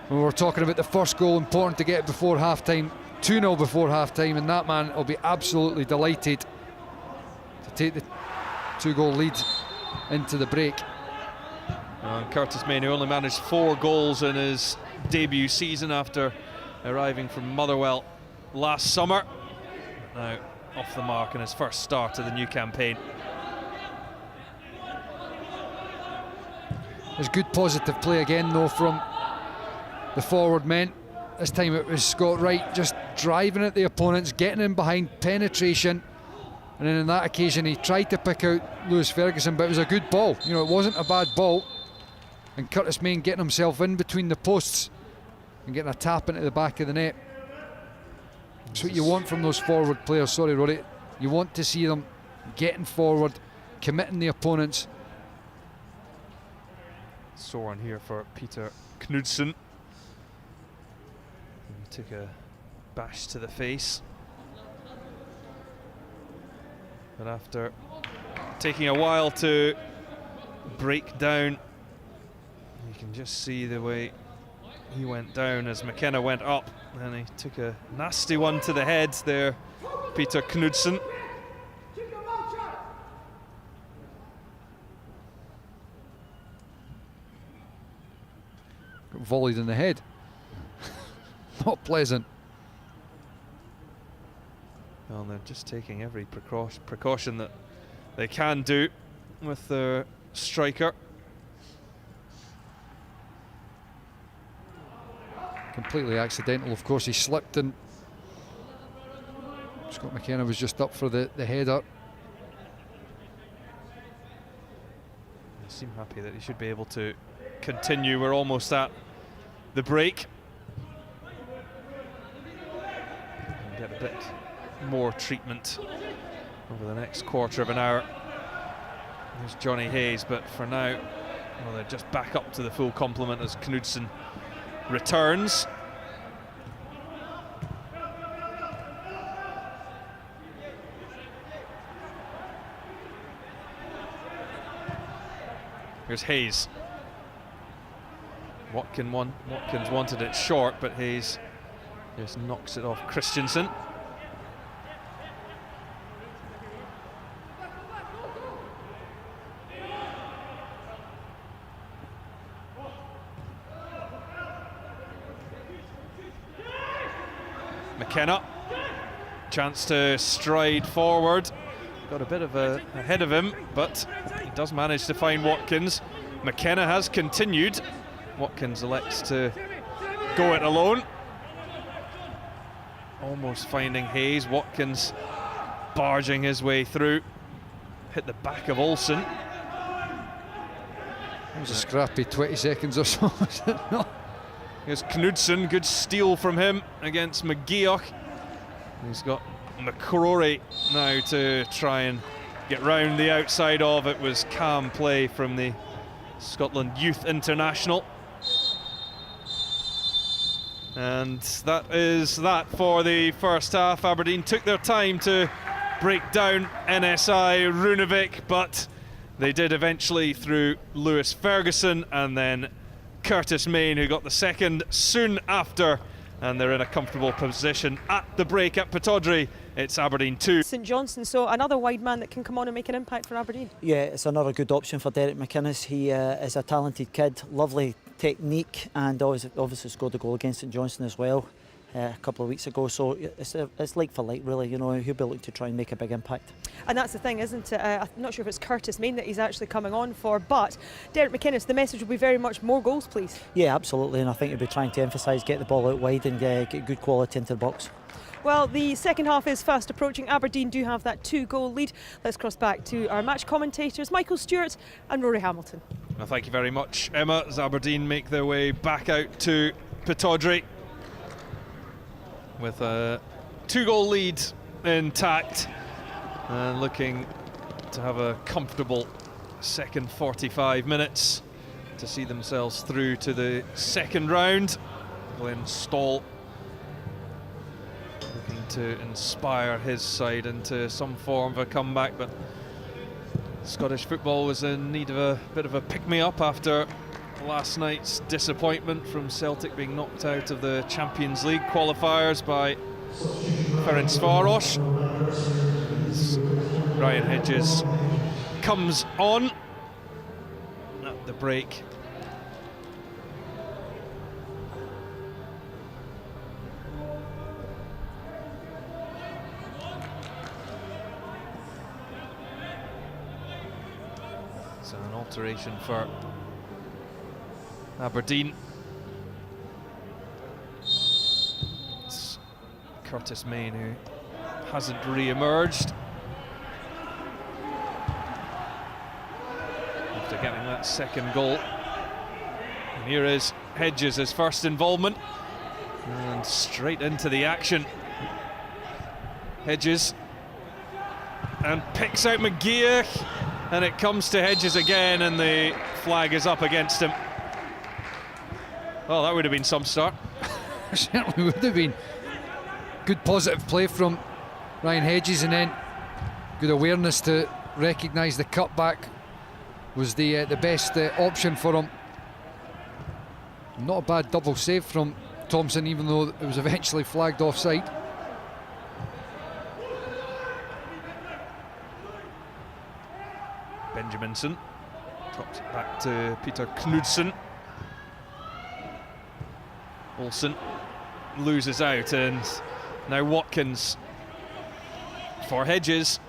When we were talking about the first goal, important to get it before half-time, 2-0 before half-time, and that man will be absolutely delighted to take the 2-goal lead into the break. And Curtis Main, who only managed 4 goals in his debut season after arriving from Motherwell last summer, now off the mark in his first start of the new campaign. There's good positive play again though from the forward men. This time it was Scott Wright just driving at the opponents, getting in behind, penetration, and then on that occasion he tried to pick out Lewis Ferguson, but it was a good ball. You know, it wasn't a bad ball, and Curtis Main getting himself in between the posts and getting a tap into the back of the net. That's what you want from those forward players. Sorry, Rory. You want to see them getting forward, committing the opponents. Sore on here for Peter Knudsen. He took a bash to the face. But after taking a while to break down, you can just see the way he went down as McKenna went up, and he took a nasty one to the head there, Peter Knudsen. Got volleyed in the head. Not pleasant. Well, they're just taking every precaution that they can do with their striker. Completely accidental, of course. He slipped, and Scott McKenna was just up for the header. They seem happy that he should be able to continue. We're almost at the break. And get a bit more treatment over the next quarter of an hour. There's Johnny Hayes, but for now, well, they're just back up to the full complement as Knudsen returns. Here's Hayes. Watkins wanted it short, but Hayes just knocks it off Christjansen. McKenna chance to stride forward. Got a bit of ahead of him, but he does manage to find Watkins. McKenna has continued. Watkins elects to go it alone. Almost finding Hayes. Watkins barging his way through. Hit the back of Olsen. It was a scrappy 20 seconds or so. No. Here's Knudsen, good steal from him against McGeouch. He's got McCrorie now to try and get round the outside of. It was calm play from the Scotland Youth International. And that is that for the first half. Aberdeen took their time to break down NSÍ Runavík, but they did eventually through Lewis Ferguson and then Curtis Main, who got the second soon after, and they're in a comfortable position at the break at Pittodrie. It's Aberdeen 2. St Johnstone, so another wide man that can come on and make an impact for Aberdeen. Yeah, it's another good option for Derek McInnes. He is a talented kid, lovely technique, and obviously scored a goal against St Johnstone as well a couple of weeks ago. So it's like for like, really. You know, he'll be looking to try and make a big impact. And that's the thing, isn't it? I'm not sure if it's Curtis Main that he's actually coming on for, but Derek McInnes, the message will be very much more goals, please. Yeah, absolutely, and I think he'll be trying to emphasise get the ball out wide and get good quality into the box. Well, the second half is fast approaching. Aberdeen do have that 2-goal lead. Let's cross back to our match commentators, Michael Stewart and Rory Hamilton. Well, thank you very much, Emma, as Aberdeen make their way back out to Pittodrie with a 2-goal lead intact and looking to have a comfortable second 45 minutes to see themselves through to the second round. Glenn Ståhl looking to inspire his side into some form of a comeback, but Scottish football was in need of a bit of a pick-me-up after last night's disappointment from Celtic being knocked out of the Champions League qualifiers by Ferencváros. Ryan Hedges comes on at the break. So an alteration for Aberdeen. It's Curtis Main who hasn't re-emerged after getting that second goal. And here is Hedges' first involvement, and straight into the action. Hedges and picks out McGeouch, and it comes to Hedges again, and the flag is up against him. Well, that would have been some start. Certainly would have been. Good positive play from Ryan Hedges, and then good awareness to recognise the cutback was the best option for him. Not a bad double save from Thomsen, even though it was eventually flagged offside. Benjaminsen drops it back to Peter Knudsen. Olsen loses out, and now Watkins for Hedges.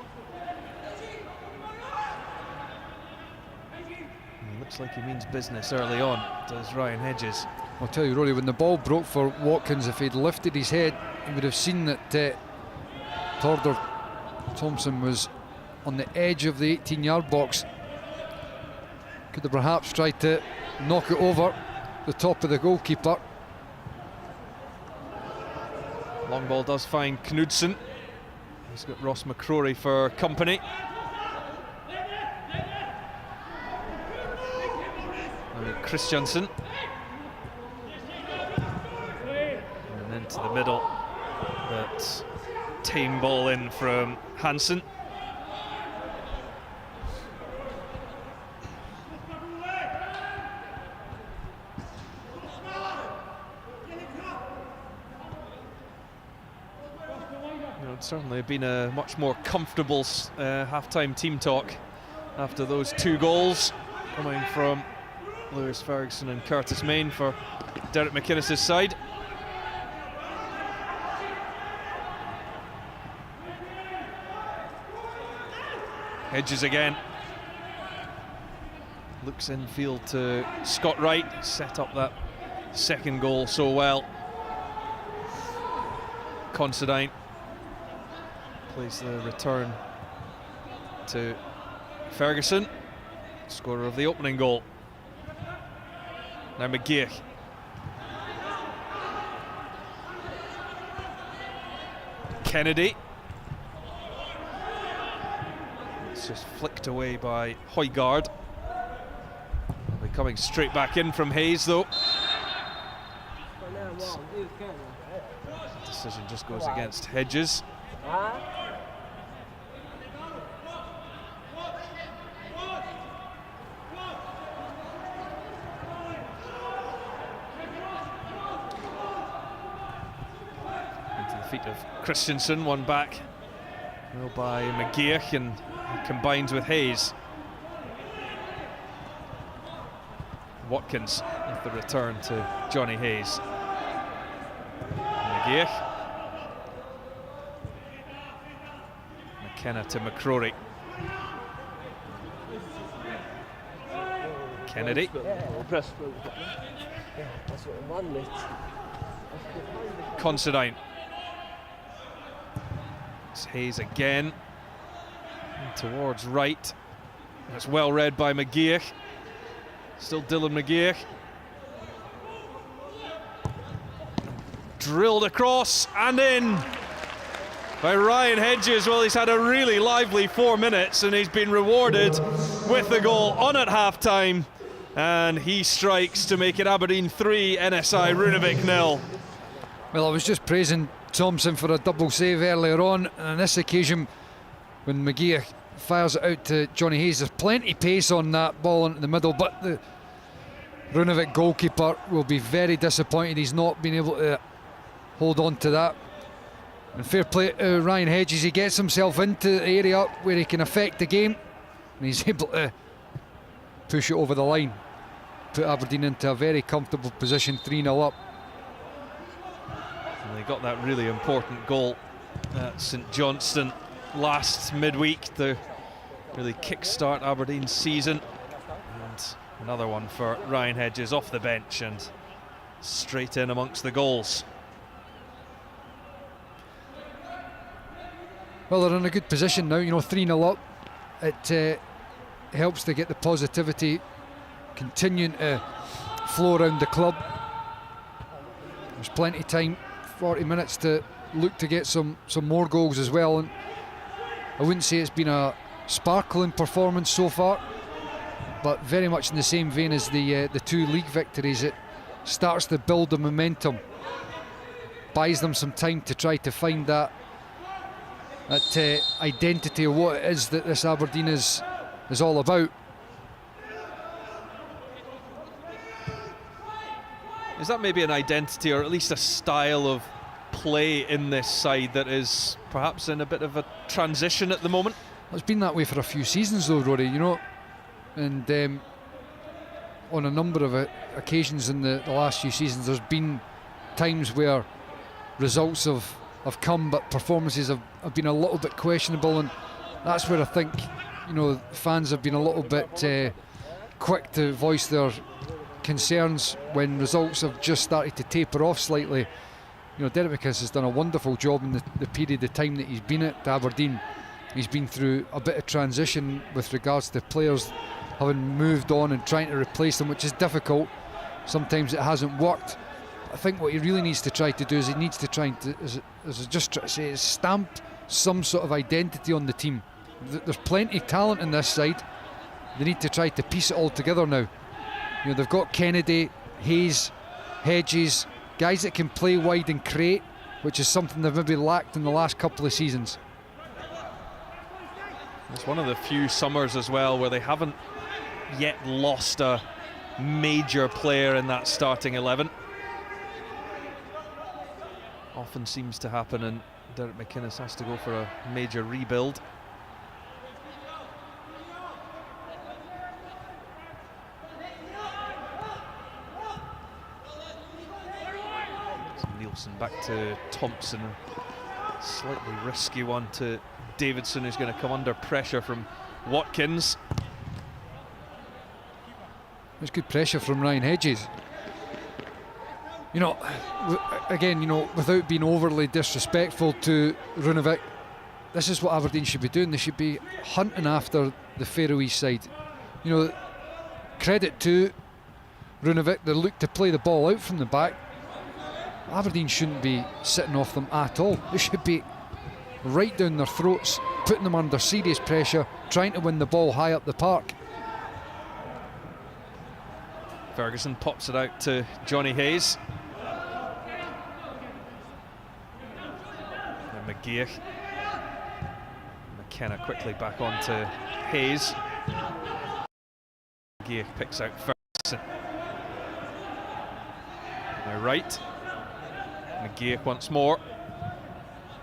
Looks like he means business early on, does Ryan Hedges. I'll tell you, Rory, when the ball broke for Watkins, if he'd lifted his head, he would have seen that Thorder Thomsen was on the edge of the 18-yard box. Could have perhaps tried to knock it over the top of the goalkeeper. Long ball does find Knudsen. He's got Ross McCrorie for company. Christjansen. And into the middle. That tame ball in from Hansen. It's certainly been a much more comfortable half-time team talk after those 2 goals coming from Lewis Ferguson and Curtis Main for Derek McInnes' side. Hedges again. Looks infield to Scott Wright, set up that second goal so well. Considine plays the return to Ferguson, scorer of the opening goal. Now McGeouch. Kennedy. It's just flicked away by Højgaard. They'll be coming straight back in from Hayes though. Decision just goes against Hedges. Into the feet of Christjansen, one back. Well by McGeouch, and combines with Hayes. Watkins with the return to Johnny Hayes. McGeouch. McKenna to McCrorie. Kennedy. Considine. It's Hayes again. And towards Wright. That's well read by McGeouch. Still Dylan McGeouch. Drilled across and in by Ryan Hedges. Well, he's had a really lively 4 minutes and he's been rewarded with the goal on at half-time, and he strikes to make it Aberdeen 3, NSÍ Runavík 0. Well, I was just praising Thomsen for a double save earlier on, and on this occasion when McGeouch fires it out to Johnny Hayes, there's plenty of pace on that ball into the middle, but the Runavík goalkeeper will be very disappointed he's not been able to hold on to that. And fair play to Ryan Hedges, he gets himself into the area where he can affect the game, and he's able to push it over the line, put Aberdeen into a very comfortable position, 3-0 up. And they got that really important goal at St Johnstone last midweek to really kick-start Aberdeen's season, and another one for Ryan Hedges off the bench and straight in amongst the goals. Well, they're in a good position now, you know, 3-0 up. It helps to get the positivity continuing to flow around the club. There's plenty of time, 40 minutes to look to get some more goals as well. And I wouldn't say it's been a sparkling performance so far, but very much in the same vein as the 2 league victories. It starts to build the momentum, buys them some time to try to find that identity of what it is that this Aberdeen is all about. Is that maybe an identity, or at least a style of play in this side that is perhaps in a bit of a transition at the moment? Well, it's been that way for a few seasons though, Rory, you know, and on a number of occasions in the last few seasons there's been times where results have come but performances have been a little bit questionable, and that's where I think, you know, fans have been a little bit quick to voice their concerns when results have just started to taper off slightly. You know, Derek McInnes has done a wonderful job in the period of time that he's been at Aberdeen. He's been through a bit of transition with regards to players having moved on and trying to replace them, which is difficult. Sometimes it hasn't worked. I think what he really needs to try to do is he needs to try to, as I just try to say, is stamp some sort of identity on the team. There's plenty of talent in this side. They need to try to piece it all together now. You know, they've got Kennedy, Hayes, Hedges, guys that can play wide and create, which is something they've maybe lacked in the last couple of seasons. It's one of the few summers as well where they haven't yet lost a major player in that starting 11. Often seems to happen, and Derek McInnes has to go for a major rebuild. So Nielsen back to Thomsen, a slightly risky one to Davidsen, who's going to come under pressure from Watkins. It's good pressure from Ryan Hedges. You know, again, you know, without being overly disrespectful to Runavík, this is what Aberdeen should be doing. They should be hunting after the Faroese side. You know, credit to Runavík, they look to play the ball out from the back. Aberdeen shouldn't be sitting off them at all. They should be right down their throats, putting them under serious pressure, trying to win the ball high up the park. Ferguson pops it out to Johnny Hayes. And McGeouch. McKenna quickly back on to Hayes. McGeouch picks out Ferguson. Now Wright. McGeouch once more.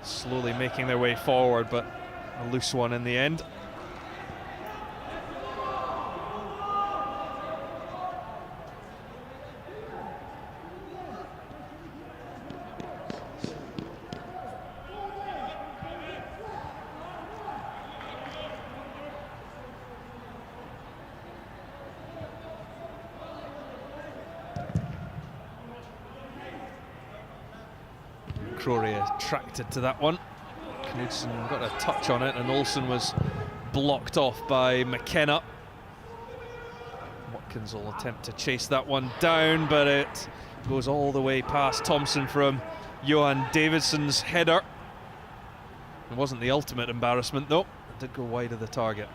Slowly making their way forward, but a loose one in the end. McCrorie attracted to that one. Knudsen got a touch on it, and Olsen was blocked off by McKenna. Watkins will attempt to chase that one down, but it goes all the way past Thomsen from Johan Davidson's header. It wasn't the ultimate embarrassment though, it did go wide of the target.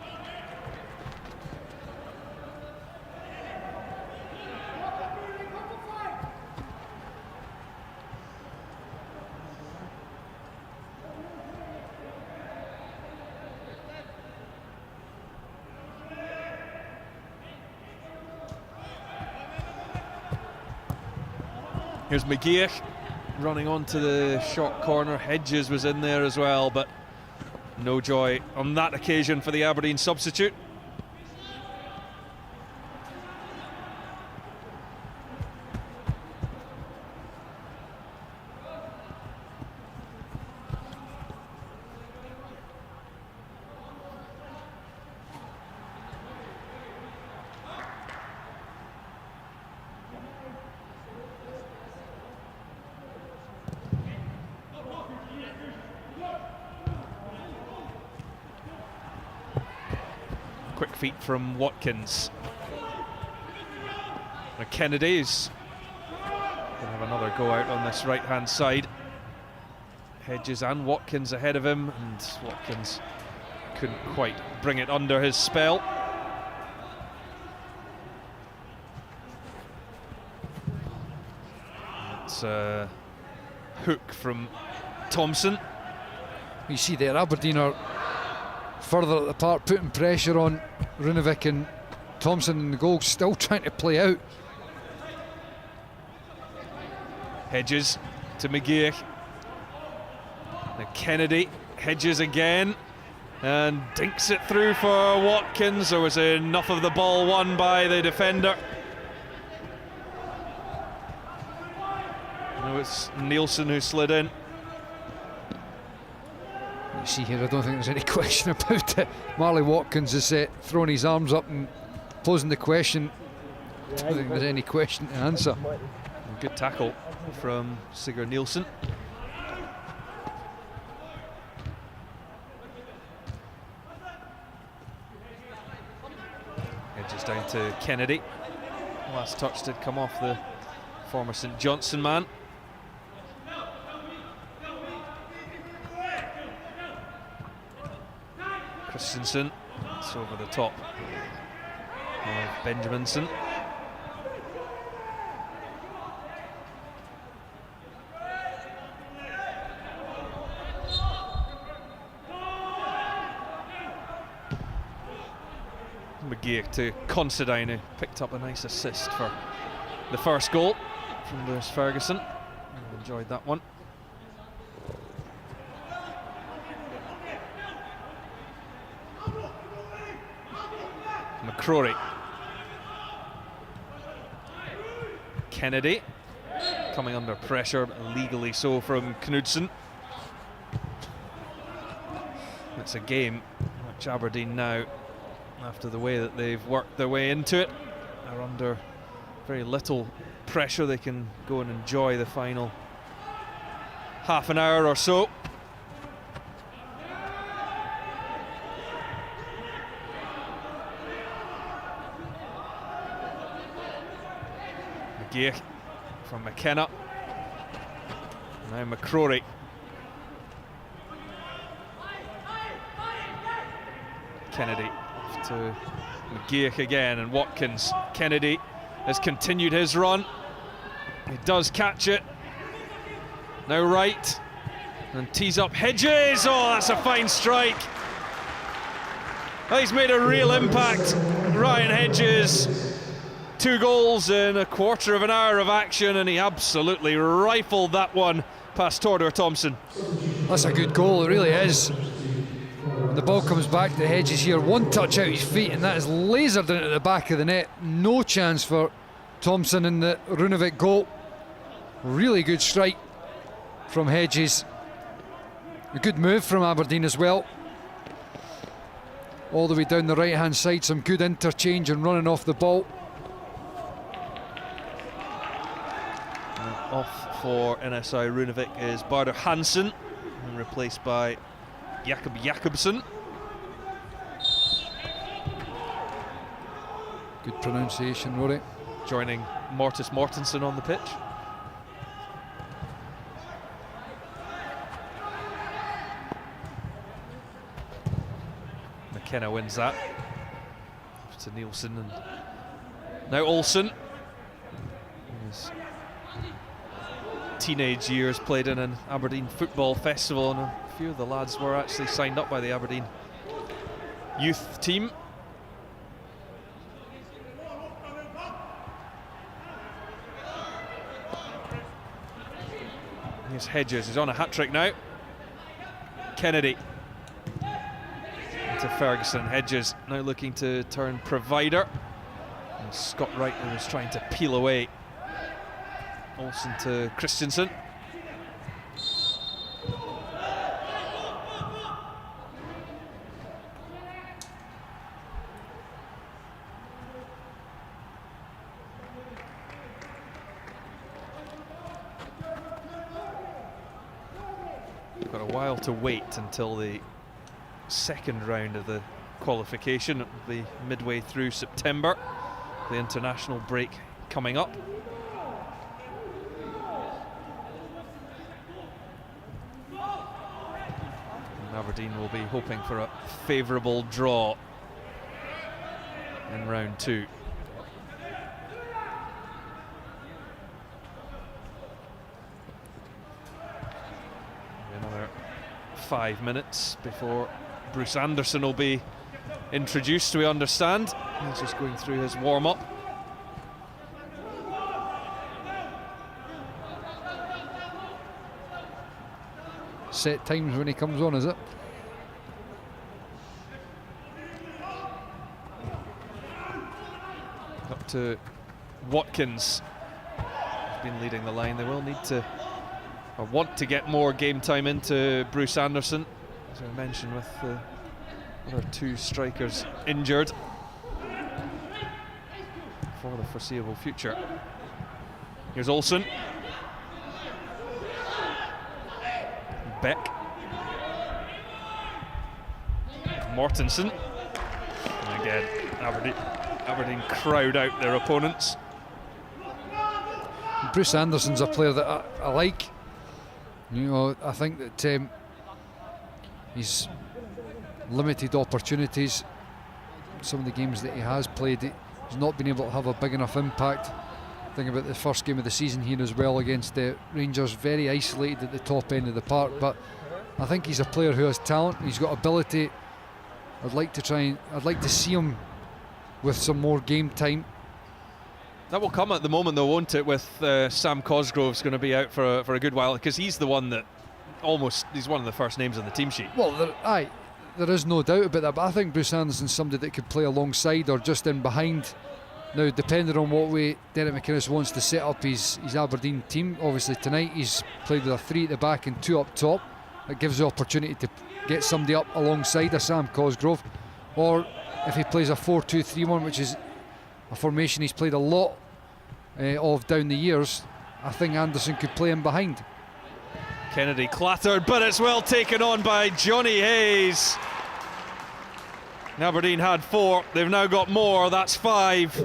Here's McGeouch running onto the short corner. Hedges was in there as well, but no joy on that occasion for the Aberdeen substitute. Quick feet from Watkins. Now Kennedy's going to have another go out on this right-hand side. Hedges and Watkins ahead of him, and Watkins couldn't quite bring it under his spell. It's a hook from Thomsen. You see there, Aberdeen are further at the park, putting pressure on Runavík, and Thomsen in the goal still trying to play out. Hedges to McGeouch. Now Kennedy, Hedges again, and dinks it through for Watkins. There was enough of the ball won by the defender. Now it's Nielsen who slid in. You see here, I don't think there's any question about it. Marley Watkins is throwing his arms up and posing the question. I don't think there's any question to answer. Good tackle from Sigurd Nielsen. Edges down to Kennedy. Last touch did come off the former St Johnstone man. Christjansen, it's over the top of Benjaminsen. McGeouch to Considine, who picked up a nice assist for the first goal from Lewis Ferguson. Enjoyed that one. McCrorie. Kennedy coming under pressure, illegally so, from Knudsen. It's a game which Aberdeen now after the way that they've worked their way into it. They're under very little pressure. They can go and enjoy the final half an hour or so. McGeouch from McKenna. Now McCrorie. Kennedy to McGeouch again, and Watkins. Kennedy has continued his run. He does catch it. Now Wright, and tees up Hedges. Oh, that's a fine strike. He's made a real impact. Ryan Hedges. 2 goals in a quarter of an hour of action, and he absolutely rifled that one past Tordor Thomsen. That's a good goal, it really is. When the ball comes back to Hedges here, 1 touch out his feet, and that is lasered into the back of the net. No chance for Thomsen in the Runavík goal. Really good strike from Hedges. A good move from Aberdeen as well. All the way down the right hand side, some good interchange and running off the ball. Off for NSÍ Runavík is Barder Hansen, and replaced by Jakobsen. Good pronunciation, Rory. Joining Mortensen on the pitch. McKenna wins that. To Nielsen, and now Olsen. His teenage years played in an Aberdeen football festival, and a few of the lads were actually signed up by the Aberdeen youth team. Here's Hedges, he's on a hat-trick now. Kennedy to Ferguson. Hedges now looking to turn provider. And Scott Wright was trying to peel away. Olsen to Christjansen. We've got a while to wait until the second round of the qualification. It will be midway through September. The international break coming up. Aberdeen will be hoping for a favourable draw in round 2. Another 5 minutes before Bruce Anderson will be introduced, we understand. He's just going through his warm-up. Set times when he comes on, is it? Up to Watkins. He's been leading the line. They will need to, or want to get more game time into Bruce Anderson, as I mentioned, with the other 2 strikers injured for the foreseeable future. Here's Olsen. Bech. Mortensen. And again, Aberdeen crowd out their opponents. Bruce Anderson's a player that I like. You know, I think that he's limited opportunities. Some of the games that he has played, he's not been able to have a big enough impact. Think about the first game of the season here as well against the Rangers, very isolated at the top end of the park, but I think he's a player who has talent, he's got ability. I'd like to see him with some more game time. That will come at the moment though, won't it, with Sam Cosgrove's going to be out for a good while, because he's the one that he's one of the first names on the team sheet. Well, there is no doubt about that, but I think Bruce Anderson's somebody that could play alongside or just in behind. Now, depending on what way Derek McInnes wants to set up his Aberdeen team, obviously tonight he's played with a 3 at the back and 2 up top. That gives the opportunity to get somebody up alongside a Sam Cosgrove, or if he plays a 4-2-3-1, which is a formation he's played a lot of down the years, I think Anderson could play him behind. Kennedy clattered, but it's well taken on by Johnny Hayes. Aberdeen had 4, they've now got more, that's 5.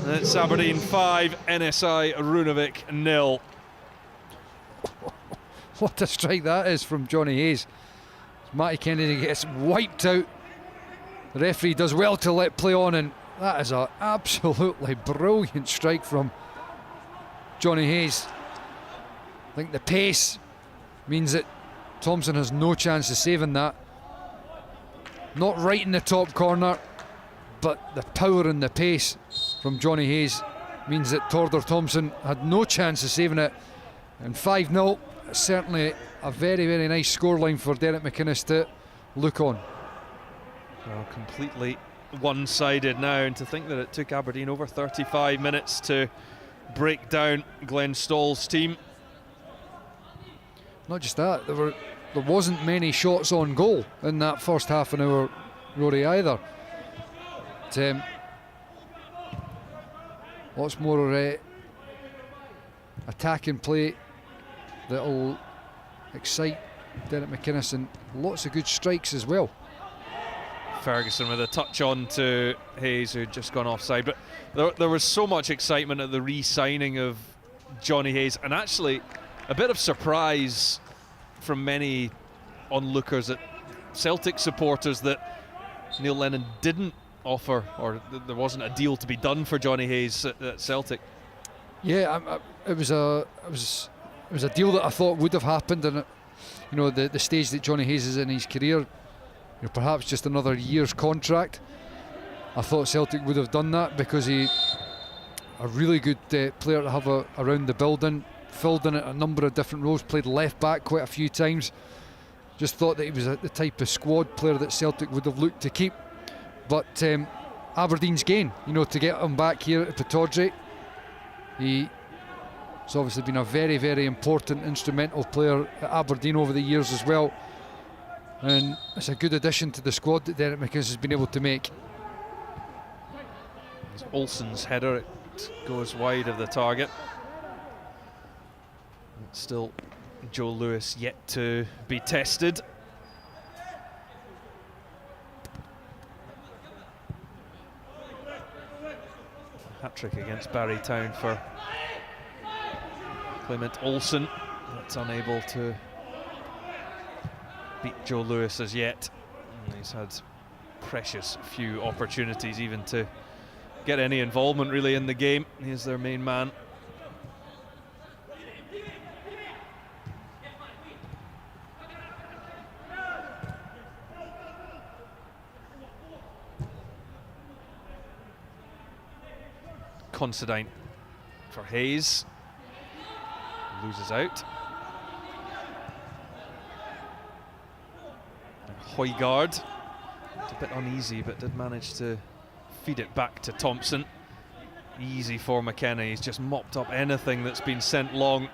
It's Aberdeen 5, NSÍ Runavík 0. What a strike that is from Johnny Hayes. Matty Kennedy gets wiped out. The referee does well to let play on, and that is an absolutely brilliant strike from Johnny Hayes. I think the pace means that Thomsen has no chance of saving that. Not right in the top corner, but the power and the pace from Johnny Hayes means that Thordur Thomsen had no chance of saving it. And 5-0, certainly a very, very nice scoreline for Derek McInnes to look on. Well, completely one-sided now, and to think that it took Aberdeen over 35 minutes to break down Glenn Ståhl's team. Not just that, there wasn't many shots on goal in that first half an hour, Rory, either. Lots more attacking play that'll excite Derek McInnes, and lots of good strikes as well. Ferguson with a touch on to Hayes, who'd just gone offside, but there was so much excitement at the re-signing of Johnny Hayes, and actually a bit of surprise from many onlookers at Celtic supporters that Neil Lennon didn't offer, or there wasn't a deal to be done for Johnny Hayes at Celtic. Yeah, it was a deal that I thought would have happened, and you know, the stage that Johnny Hayes is in his career, you know, perhaps just another year's contract. I thought Celtic would have done that because he a really good player to have around the building, filled in a number of different roles, played left back quite a few times. Just thought that he was the type of squad player that Celtic would have looked to keep. But Aberdeen's gain, you know, to get him back here at Pittodrie. He's obviously been a very, very important, instrumental player at Aberdeen over the years as well. And it's a good addition to the squad that Derek McInnes has been able to make. It's Olsen's header, it goes wide of the target. It's still Joe Lewis yet to be tested. Hat-trick against Barrytown for Clement Olsen. That's unable to beat Joe Lewis as yet. And he's had precious few opportunities even to get any involvement really in the game. He's their main man. Considine for Hayes, loses out. Højgaard, it's a bit uneasy, but did manage to feed it back to Thomsen. Easy for McKenna, he's just mopped up anything that's been sent long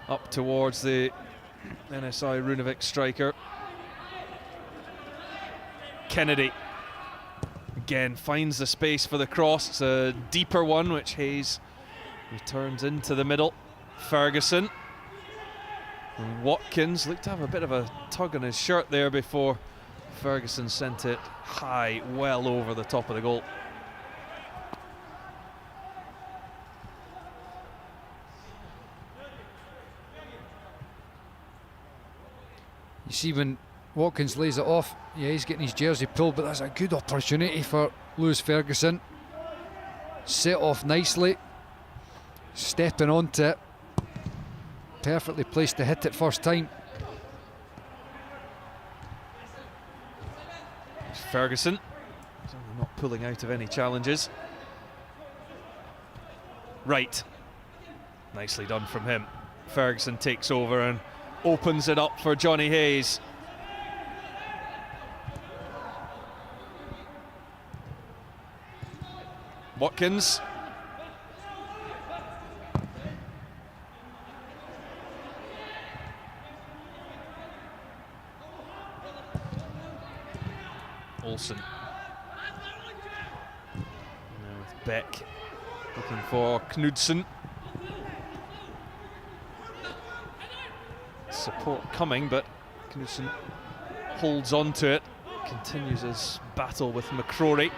up towards the NSÍ Runavík striker. Kennedy again finds the space for the cross. It's a deeper one, which Hayes returns into the middle. Ferguson. And Watkins looked to have a bit of a tug on his shirt there before Ferguson sent it high, well over the top of the goal. You see when Watkins lays it off, yeah, he's getting his jersey pulled, but that's a good opportunity for Lewis Ferguson. Set off nicely, stepping onto it, perfectly placed to hit it first time. Ferguson, not pulling out of any challenges. Wright, nicely done from him. Ferguson takes over and opens it up for Johnny Hayes. Watkins. Olsen Bech looking for Knudsen. Support coming, but Knudsen holds on to it, continues his battle with McCrorie.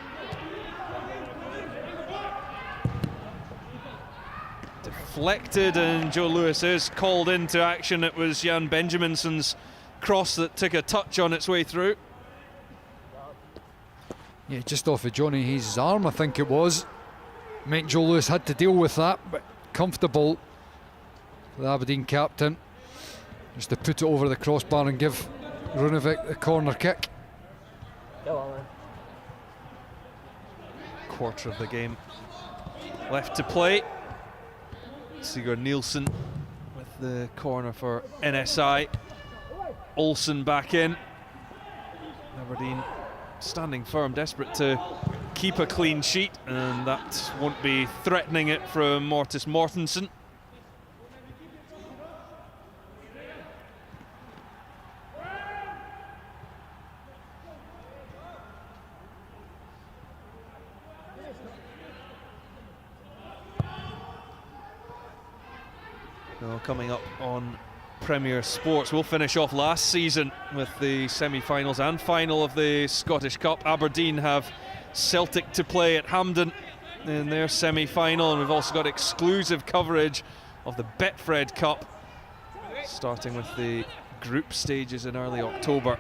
Deflected, and Joe Lewis is called into action. It was Jan Benjaminsen's cross that took a touch on its way through. Yeah, just off of Johnny Hayes' arm, I think it was. Joe Lewis had to deal with that, but comfortable for the Aberdeen captain. Just to put it over the crossbar and give Runavík the corner kick. Quarter of the game left to play. Sigurd Nielsen with the corner for NSI. Olsen back in. Aberdeen standing firm, desperate to keep a clean sheet, and that won't be threatening it from Mortensen. Well, coming up on Premier Sports, we'll finish off last season with the semi-finals and final of the Scottish Cup. Aberdeen have Celtic to play at Hampden in their semi-final, and we've also got exclusive coverage of the Betfred Cup, starting with the group stages in early October.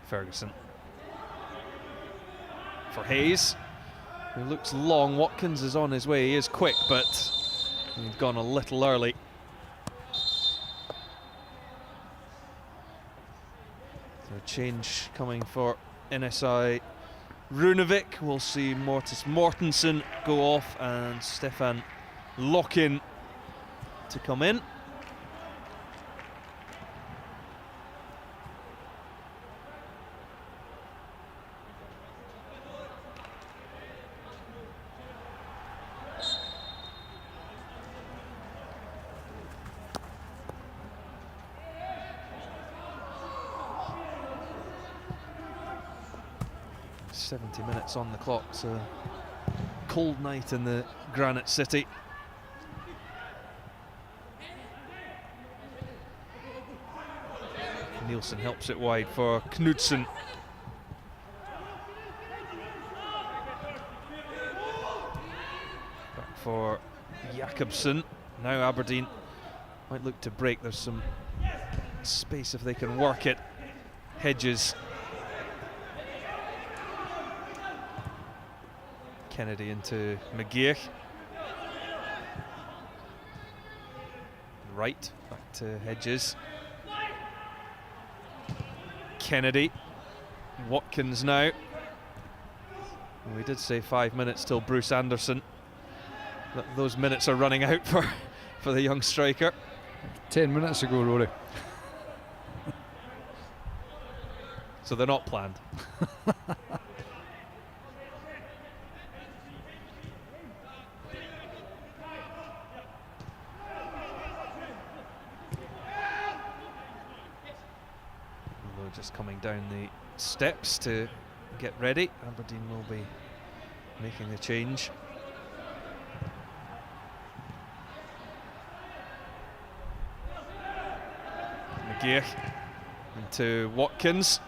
Ferguson for Hayes, who looks long. Watkins is on his way. He is quick, but he's gone a little early. So a change coming for NSÍ Runavík. We'll see Mortensen go off and Stefan Løkin to come in. Minutes on the clock. It's a cold night in the Granite City. Nielsen helps it wide for Knudsen. Back for Jakobsen. Now Aberdeen might look to break. There's some space if they can work it. Hedges. Kennedy into McGeouch. Wright back to Hedges. Kennedy. Watkins now. And we did say 5 minutes till Bruce Anderson. Those minutes are running out for the young striker. 10 minutes ago, Rory. So they're not planned. Just coming down the steps to get ready. Aberdeen will be making the change. McGeouch into Watkins.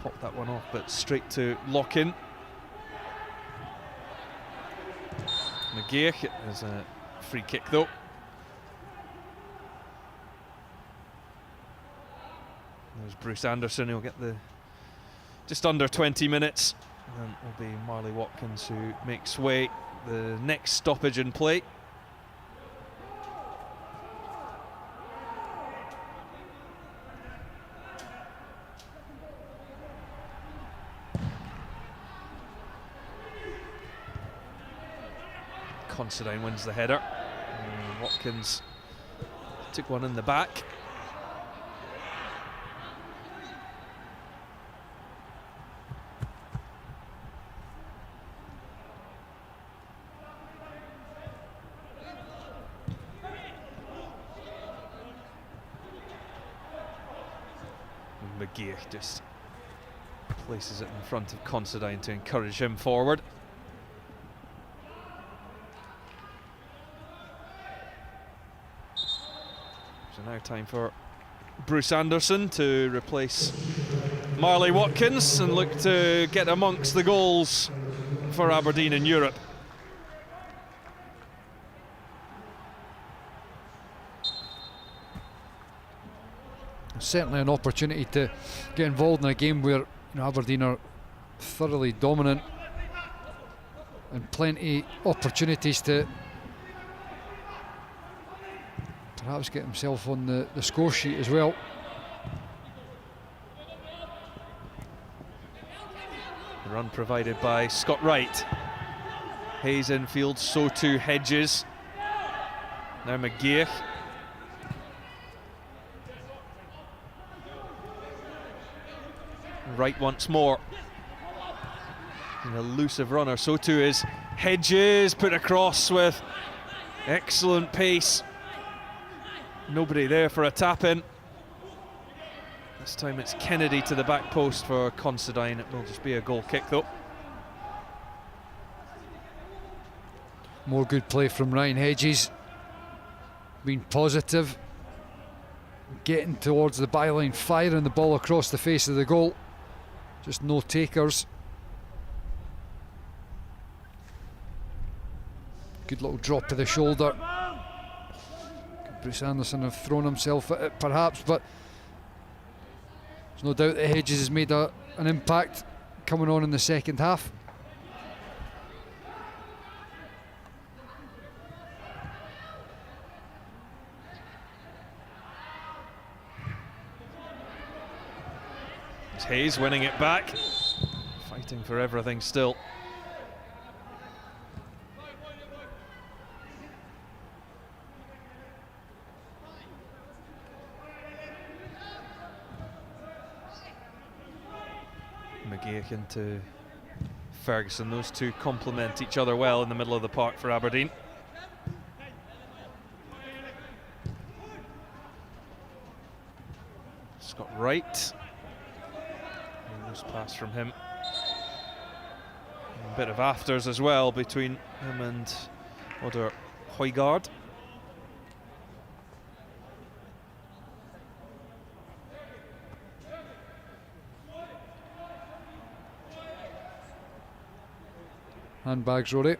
Popped that one off, but straight to Løkin. McGeouch, there's a free kick though. There's Bruce Anderson, who'll get the just under 20 minutes. And it will be Marley Watkins who makes way. The next stoppage in play. Considine wins the header. And Watkins took one in the back. McGeouch just places it in front of Considine to encourage him forward. So now time for Bruce Anderson to replace Marley Watkins and look to get amongst the goals for Aberdeen in Europe. Certainly an opportunity to get involved in a game where Aberdeen are thoroughly dominant and plenty opportunities to perhaps get himself on the score sheet as well. The run provided by Scott Wright. Hayes infield, so too Hedges. Now McGeouch. Wright once more. An elusive runner, so too is Hedges, put across with excellent pace. Nobody there for a tap-in. This time it's Kennedy to the back post for Considine. It will just be a goal kick though. More good play from Ryan Hedges. Being positive. Getting towards the byline, firing the ball across the face of the goal. Just no takers. Good little drop to the shoulder. Could Bruce Anderson have thrown himself at it perhaps, but there's no doubt that Hedges has made an impact coming on in the second half. Hayes winning it back, fighting for everything still. McGeouch into Ferguson, those two complement each other well in the middle of the park for Aberdeen. Scott Wright. Pass from him. A bit of afters as well between him and Oder Højgaard. Handbags, Rory.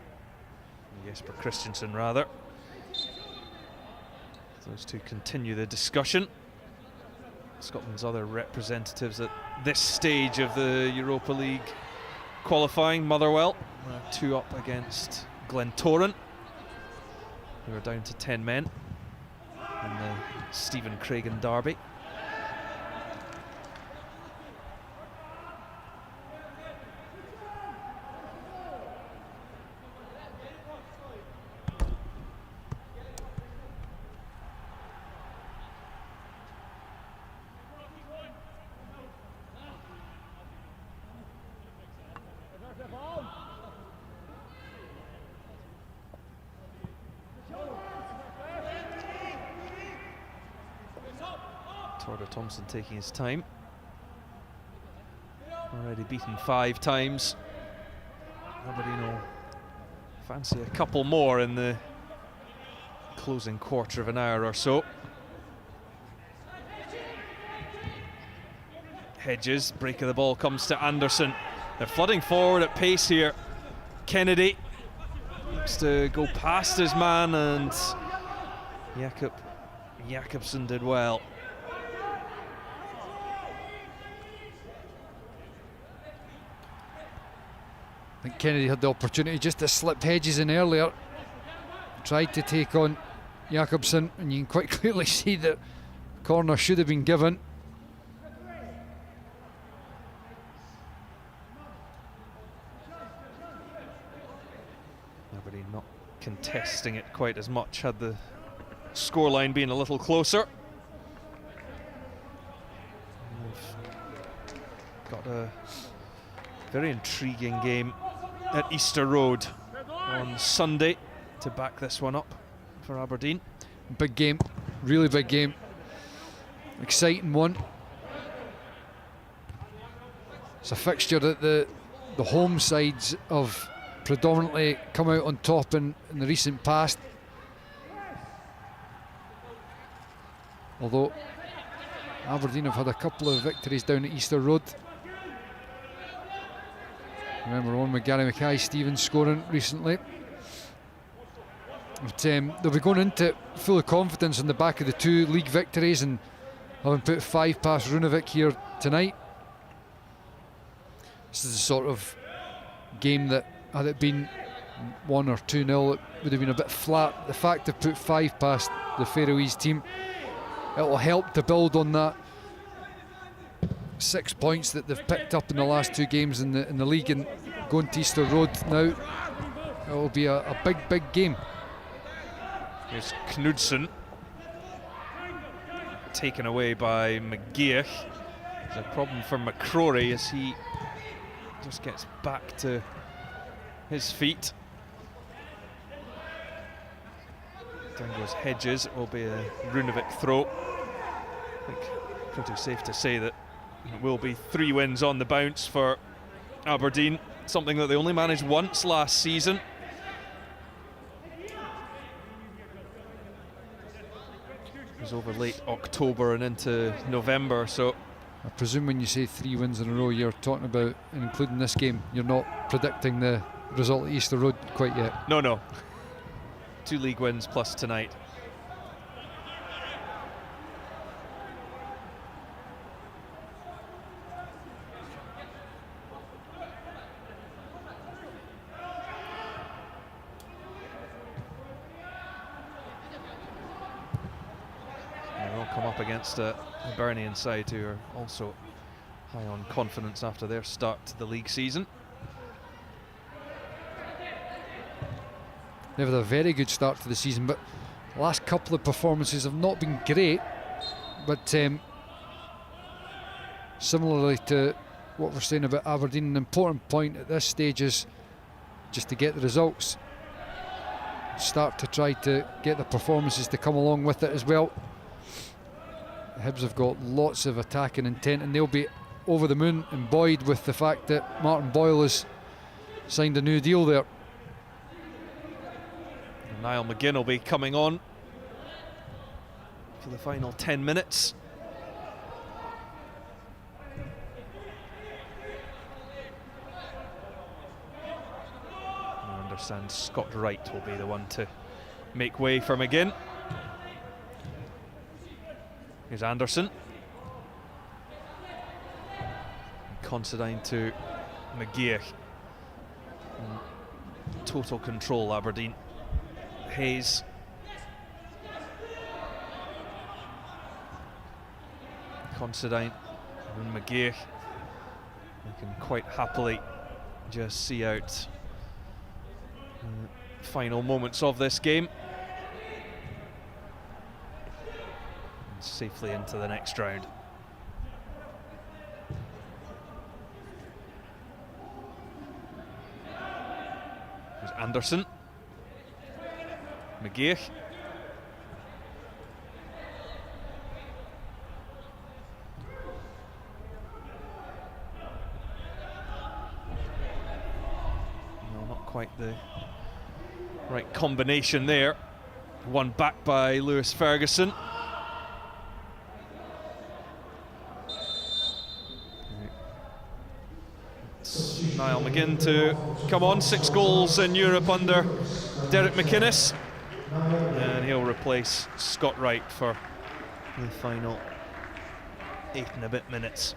Jesper Christjansen rather. Those two continue the discussion. Scotland's other representatives at this stage of the Europa League qualifying, Motherwell, 2 up against Glentoran, who are down to 10 men in the Stephen Craigan derby. Thomsen taking his time. Already beaten 5 times. Aberdeen will fancy a couple more in the closing quarter of an hour or so. Hedges, break of the ball comes to Anderson. They're flooding forward at pace here. Kennedy looks to go past his man, and Jakobsen did well. I think Kennedy had the opportunity just to slip Hedges in earlier. Tried to take on Jakobsen, and you can quite clearly see that corner should have been given. Aberdeen not contesting it quite as much, had the scoreline been a little closer. We've got a very intriguing game at Easter Road on Sunday to back this one up for Aberdeen. Big game, really big game. Exciting one. It's a fixture that the home sides have predominantly come out on top in the recent past. Although Aberdeen have had a couple of victories down at Easter Road. Remember one with Gary Mackay-Stevens scoring recently. But, they'll be going into it full of confidence on the back of the 2 league victories and having put 5 past Runavík here tonight. This is the sort of game that, had it been 1 or 2-0, it would have been a bit flat. The fact they've put 5 past the Faroese team, it will help to build on that 6 points that they've picked up in the last 2 games in the league, and going to Easter Road now, it will be a big game. Here's Knudsen, taken away by McGeouch. There's a problem for McCrorie as he just gets back to his feet. Down goes Hedges. It will be a Runavík throw. I think pretty safe to say that it will be 3 wins on the bounce for Aberdeen, something that they only managed once last season. It was over late October and into November, so I presume when you say 3 wins in a row, you're talking about, including this game, you're not predicting the result at Easter Road quite yet. No. 2 league wins plus tonight. Come up against a Hibernian side who are also high on confidence after their start to the league season. They've had a very good start to the season, but the last couple of performances have not been great. But similarly to what we're saying about Aberdeen, an important point at this stage is just to get the results. Start to try to get the performances to come along with it as well. Hibs have got lots of attacking intent, and they'll be over the moon and buoyed with the fact that Martin Boyle has signed a new deal there. And Niall McGinn will be coming on for the final 10 minutes. I understand Scott Wright will be the one to make way for McGinn. Here's Anderson. Considine to McGeouch. Total control, Aberdeen. Hayes. Considine and McGeouch. We can quite happily just see out the final moments of this game. Safely into the next round. There's Anderson. McGeouch. No, not quite the right combination there. One back by Lewis Ferguson. Niall McGinn to come on, 6 goals in Europe under Derek McInnes, and he'll replace Scott Wright for the final 8 and a bit minutes.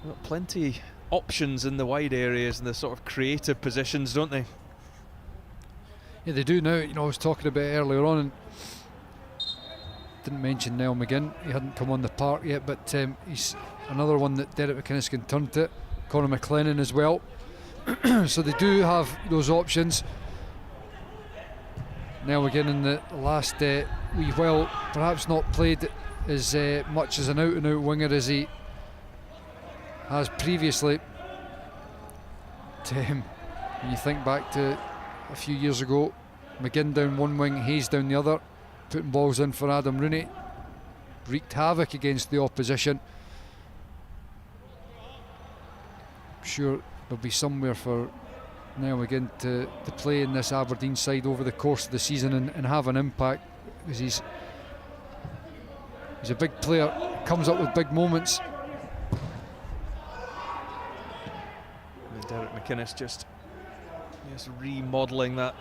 Got plenty options in the wide areas and the sort of creative positions, don't they? Yeah, they do now. You know, I was talking about earlier on, and didn't mention Niall McGinn. He hadn't come on the park yet, but he's another one that Derek McInnes can turn to. Conor McLennan as well. So they do have those options. Niall McGinn in the last wee while, perhaps not played as much as an out-and-out winger as he has previously. When you think back to a few years ago, McGinn down one wing, Hayes down the other. putting balls in for Adam Rooney. Wreaked havoc against the opposition. I'm sure there'll be somewhere for Niall McGinn to play in this Aberdeen side over the course of the season and have an impact, because he's a big player, comes up with big moments. And Derek McInnes just remodelling that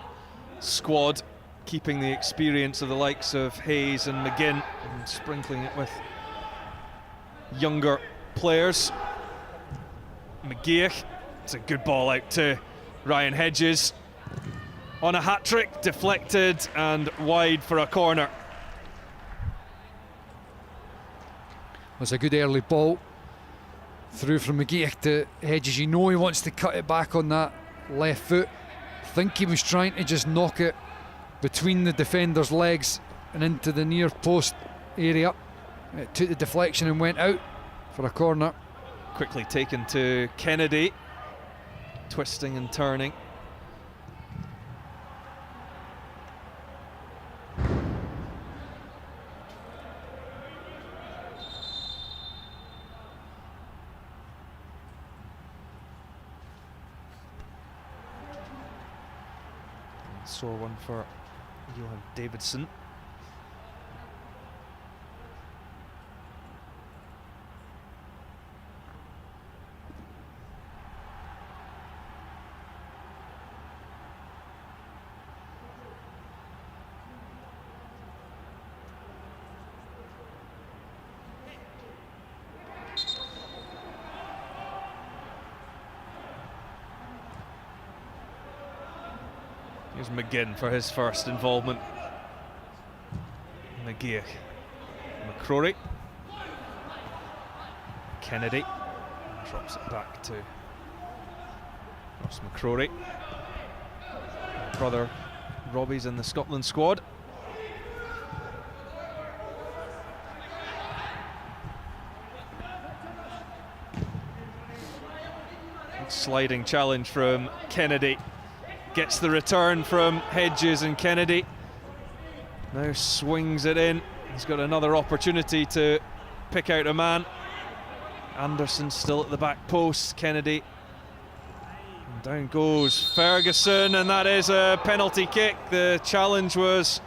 squad, keeping the experience of the likes of Hayes and McGinn and sprinkling it with younger players. McGeouch, it's a good ball out to Ryan Hedges on a hat-trick, deflected and wide for a corner. That's a good early ball through from McGeouch to Hedges. You know he wants to cut it back on that left foot. I think he was trying to just knock it between the defender's legs and into the near post area. It took the deflection and went out for a corner. Quickly taken to Kennedy, twisting and turning. Sore one for Johan Davidsen. Here's McGinn for his first involvement. McGeouch, McCrorie, Kennedy drops it back to Ross McCrorie. Brother Robbie's in the Scotland squad. Sliding challenge from Kennedy. Gets the return from Hedges, and Kennedy now swings it in. He's got another opportunity to pick out a man. Anderson still at the back post. Kennedy. And down goes Ferguson, and that is a penalty kick. The challenge was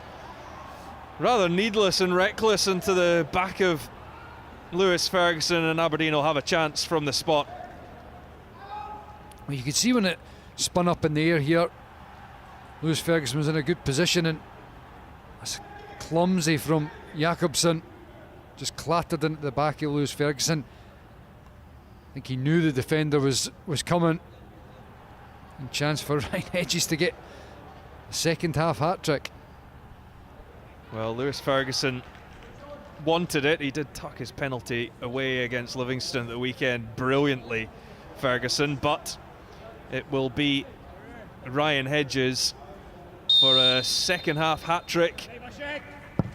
rather needless and reckless into the back of Lewis Ferguson, and Aberdeen will have a chance from the spot. Well, you can see when it spun up in the air here, Lewis Ferguson was in a good position, and that's clumsy from Jakobsen, just clattered into the back of Lewis Ferguson. I think he knew the defender was coming, and chance for Ryan Hedges to get a second half hat-trick. Well, Lewis Ferguson wanted it. He did tuck his penalty away against Livingston at the weekend brilliantly, Ferguson, but it will be Ryan Hedges for a second half hat-trick.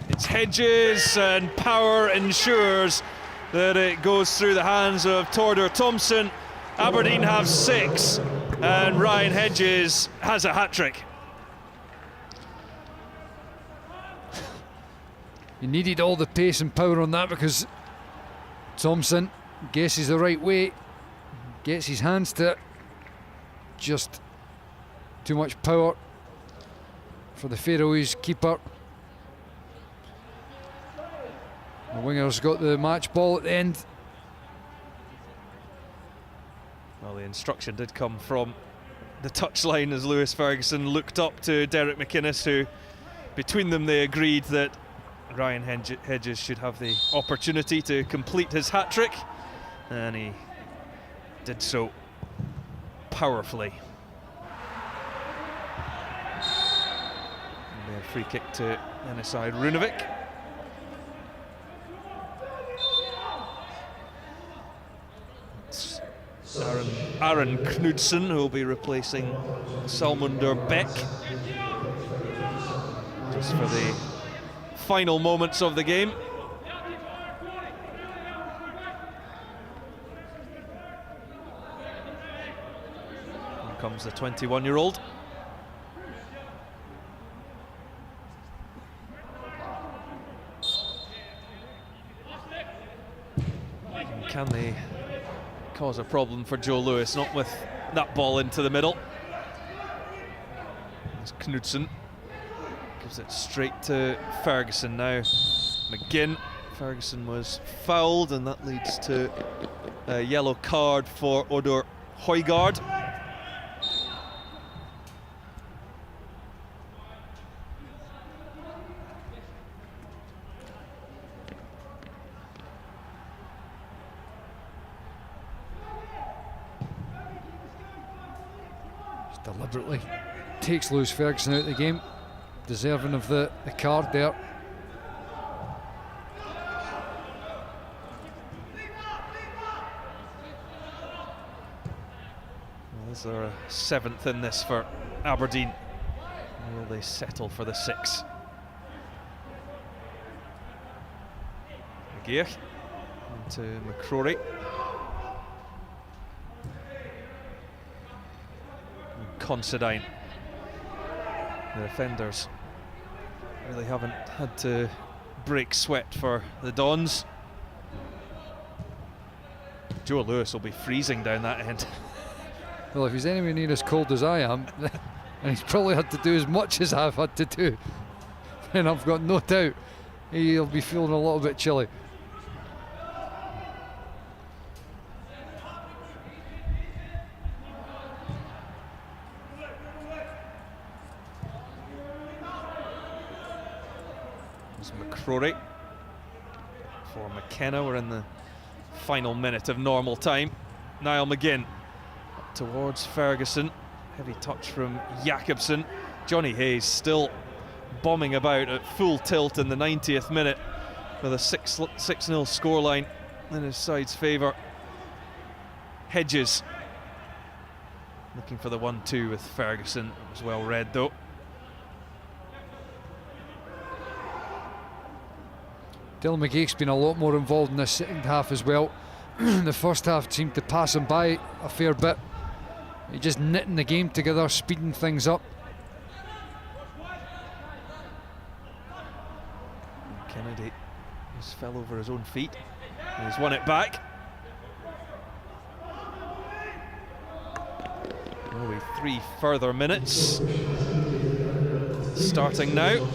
It's Hedges, and power ensures that it goes through the hands of Tordor Thomsen. Aberdeen have 6 and Ryan Hedges has a hat-trick. He needed all the pace and power on that, because Thomsen guesses the right way, gets his hands to it. Just too much power for the Faroese keeper. The winger's got the match ball at the end. Well, the instruction did come from the touchline as Lewis Ferguson looked up to Derek McInnes, who between them they agreed that Ryan Hedges should have the opportunity to complete his hat-trick, and he did so powerfully. And a free kick to NSÍ Runavík. It's Aaron Knudsen who will be replacing Salmunder Bech just for the final moments of the game. Comes the 21-year-old. can they cause a problem for Joe Lewis? Not with that ball into the middle. It's Knudsen. Gives it straight to Ferguson now. McGinn. Ferguson was fouled, and that leads to a yellow card for Odor Højgaard. Just deliberately takes Lewis Ferguson out of the game, deserving of the card there. Is there a 7th in this for Aberdeen? Or will they settle for the 6? McGeouch into McCrorie. And Considine. The defenders really haven't had to break sweat for the Dons. Joe Lewis will be freezing down that end. Well, if he's anywhere near as cold as I am, and he's probably had to do as much as I've had to do, then I've got no doubt he'll be feeling a little bit chilly. It's McCrorie for McKenna. We're in the final minute of normal time. Niall McGinn towards Ferguson. Heavy touch from Jakobsen. Johnny Hayes still bombing about at full tilt in the 90th minute with a 6-0 scoreline in his side's favour. Hedges looking for the 1-2 with Ferguson. It was well read though. Dylan McGeouch's been a lot more involved in the second half as well. The first half seemed to pass him by a fair bit. He's just knitting the game together, speeding things up. Kennedy just fell over his own feet. He's won it back. Only 3 further minutes. Starting now.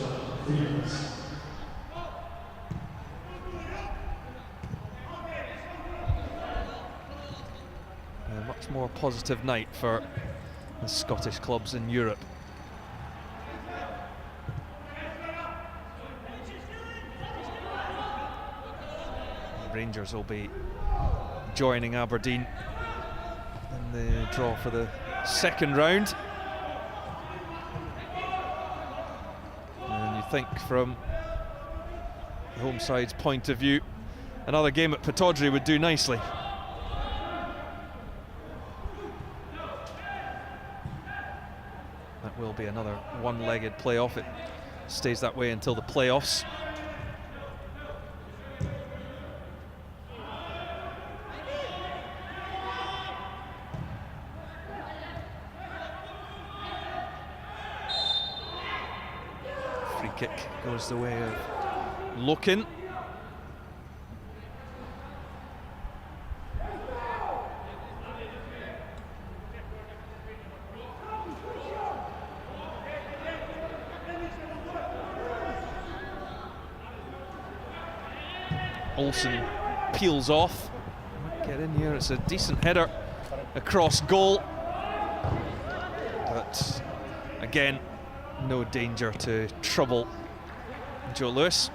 Much more positive night for the Scottish clubs in Europe. Rangers will be joining Aberdeen in the draw for the second round. And you think from the home side's point of view, another game at Pittodrie would do nicely. That will be another one-legged playoff. It stays that way until the playoffs. Free kick goes the way of Løkin. Olsen peels off. Might get in here. It's a decent header across goal, but again, no danger to trouble Joe Lewis.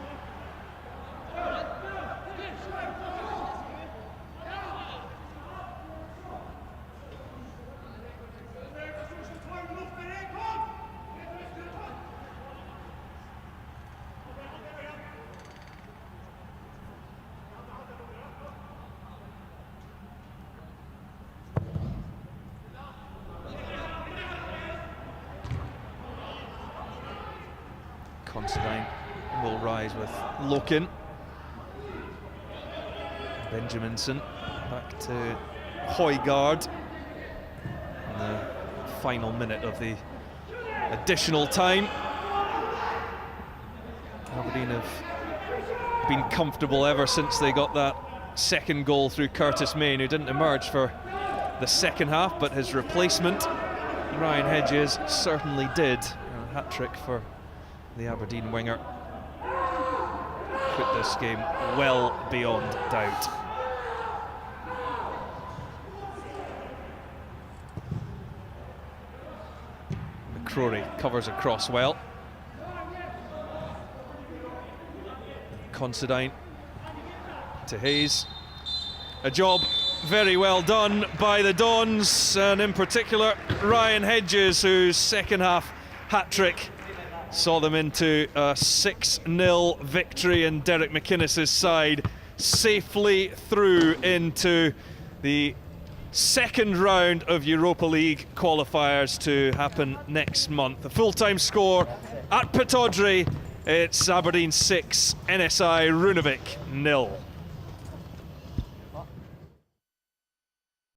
Considine will rise with Løkin. Benjaminsen back to Højgaard in the final minute of the additional time. Aberdeen have been comfortable ever since they got that second goal through Curtis Main, who didn't emerge for the second half, but his replacement, Ryan Hedges, certainly did. A hat-trick for the Aberdeen winger. Put this game well beyond doubt. McCrorie covers across well. Considine to Hayes. A job very well done by the Dons, and in particular Ryan Hedges, whose second half hat-trick saw them into a 6-0 victory, and Derek McInnes' side safely through into the second round of Europa League qualifiers to happen next month. The full-time score at Pittodrie, it's Aberdeen 6, NSÍ Runavík 0.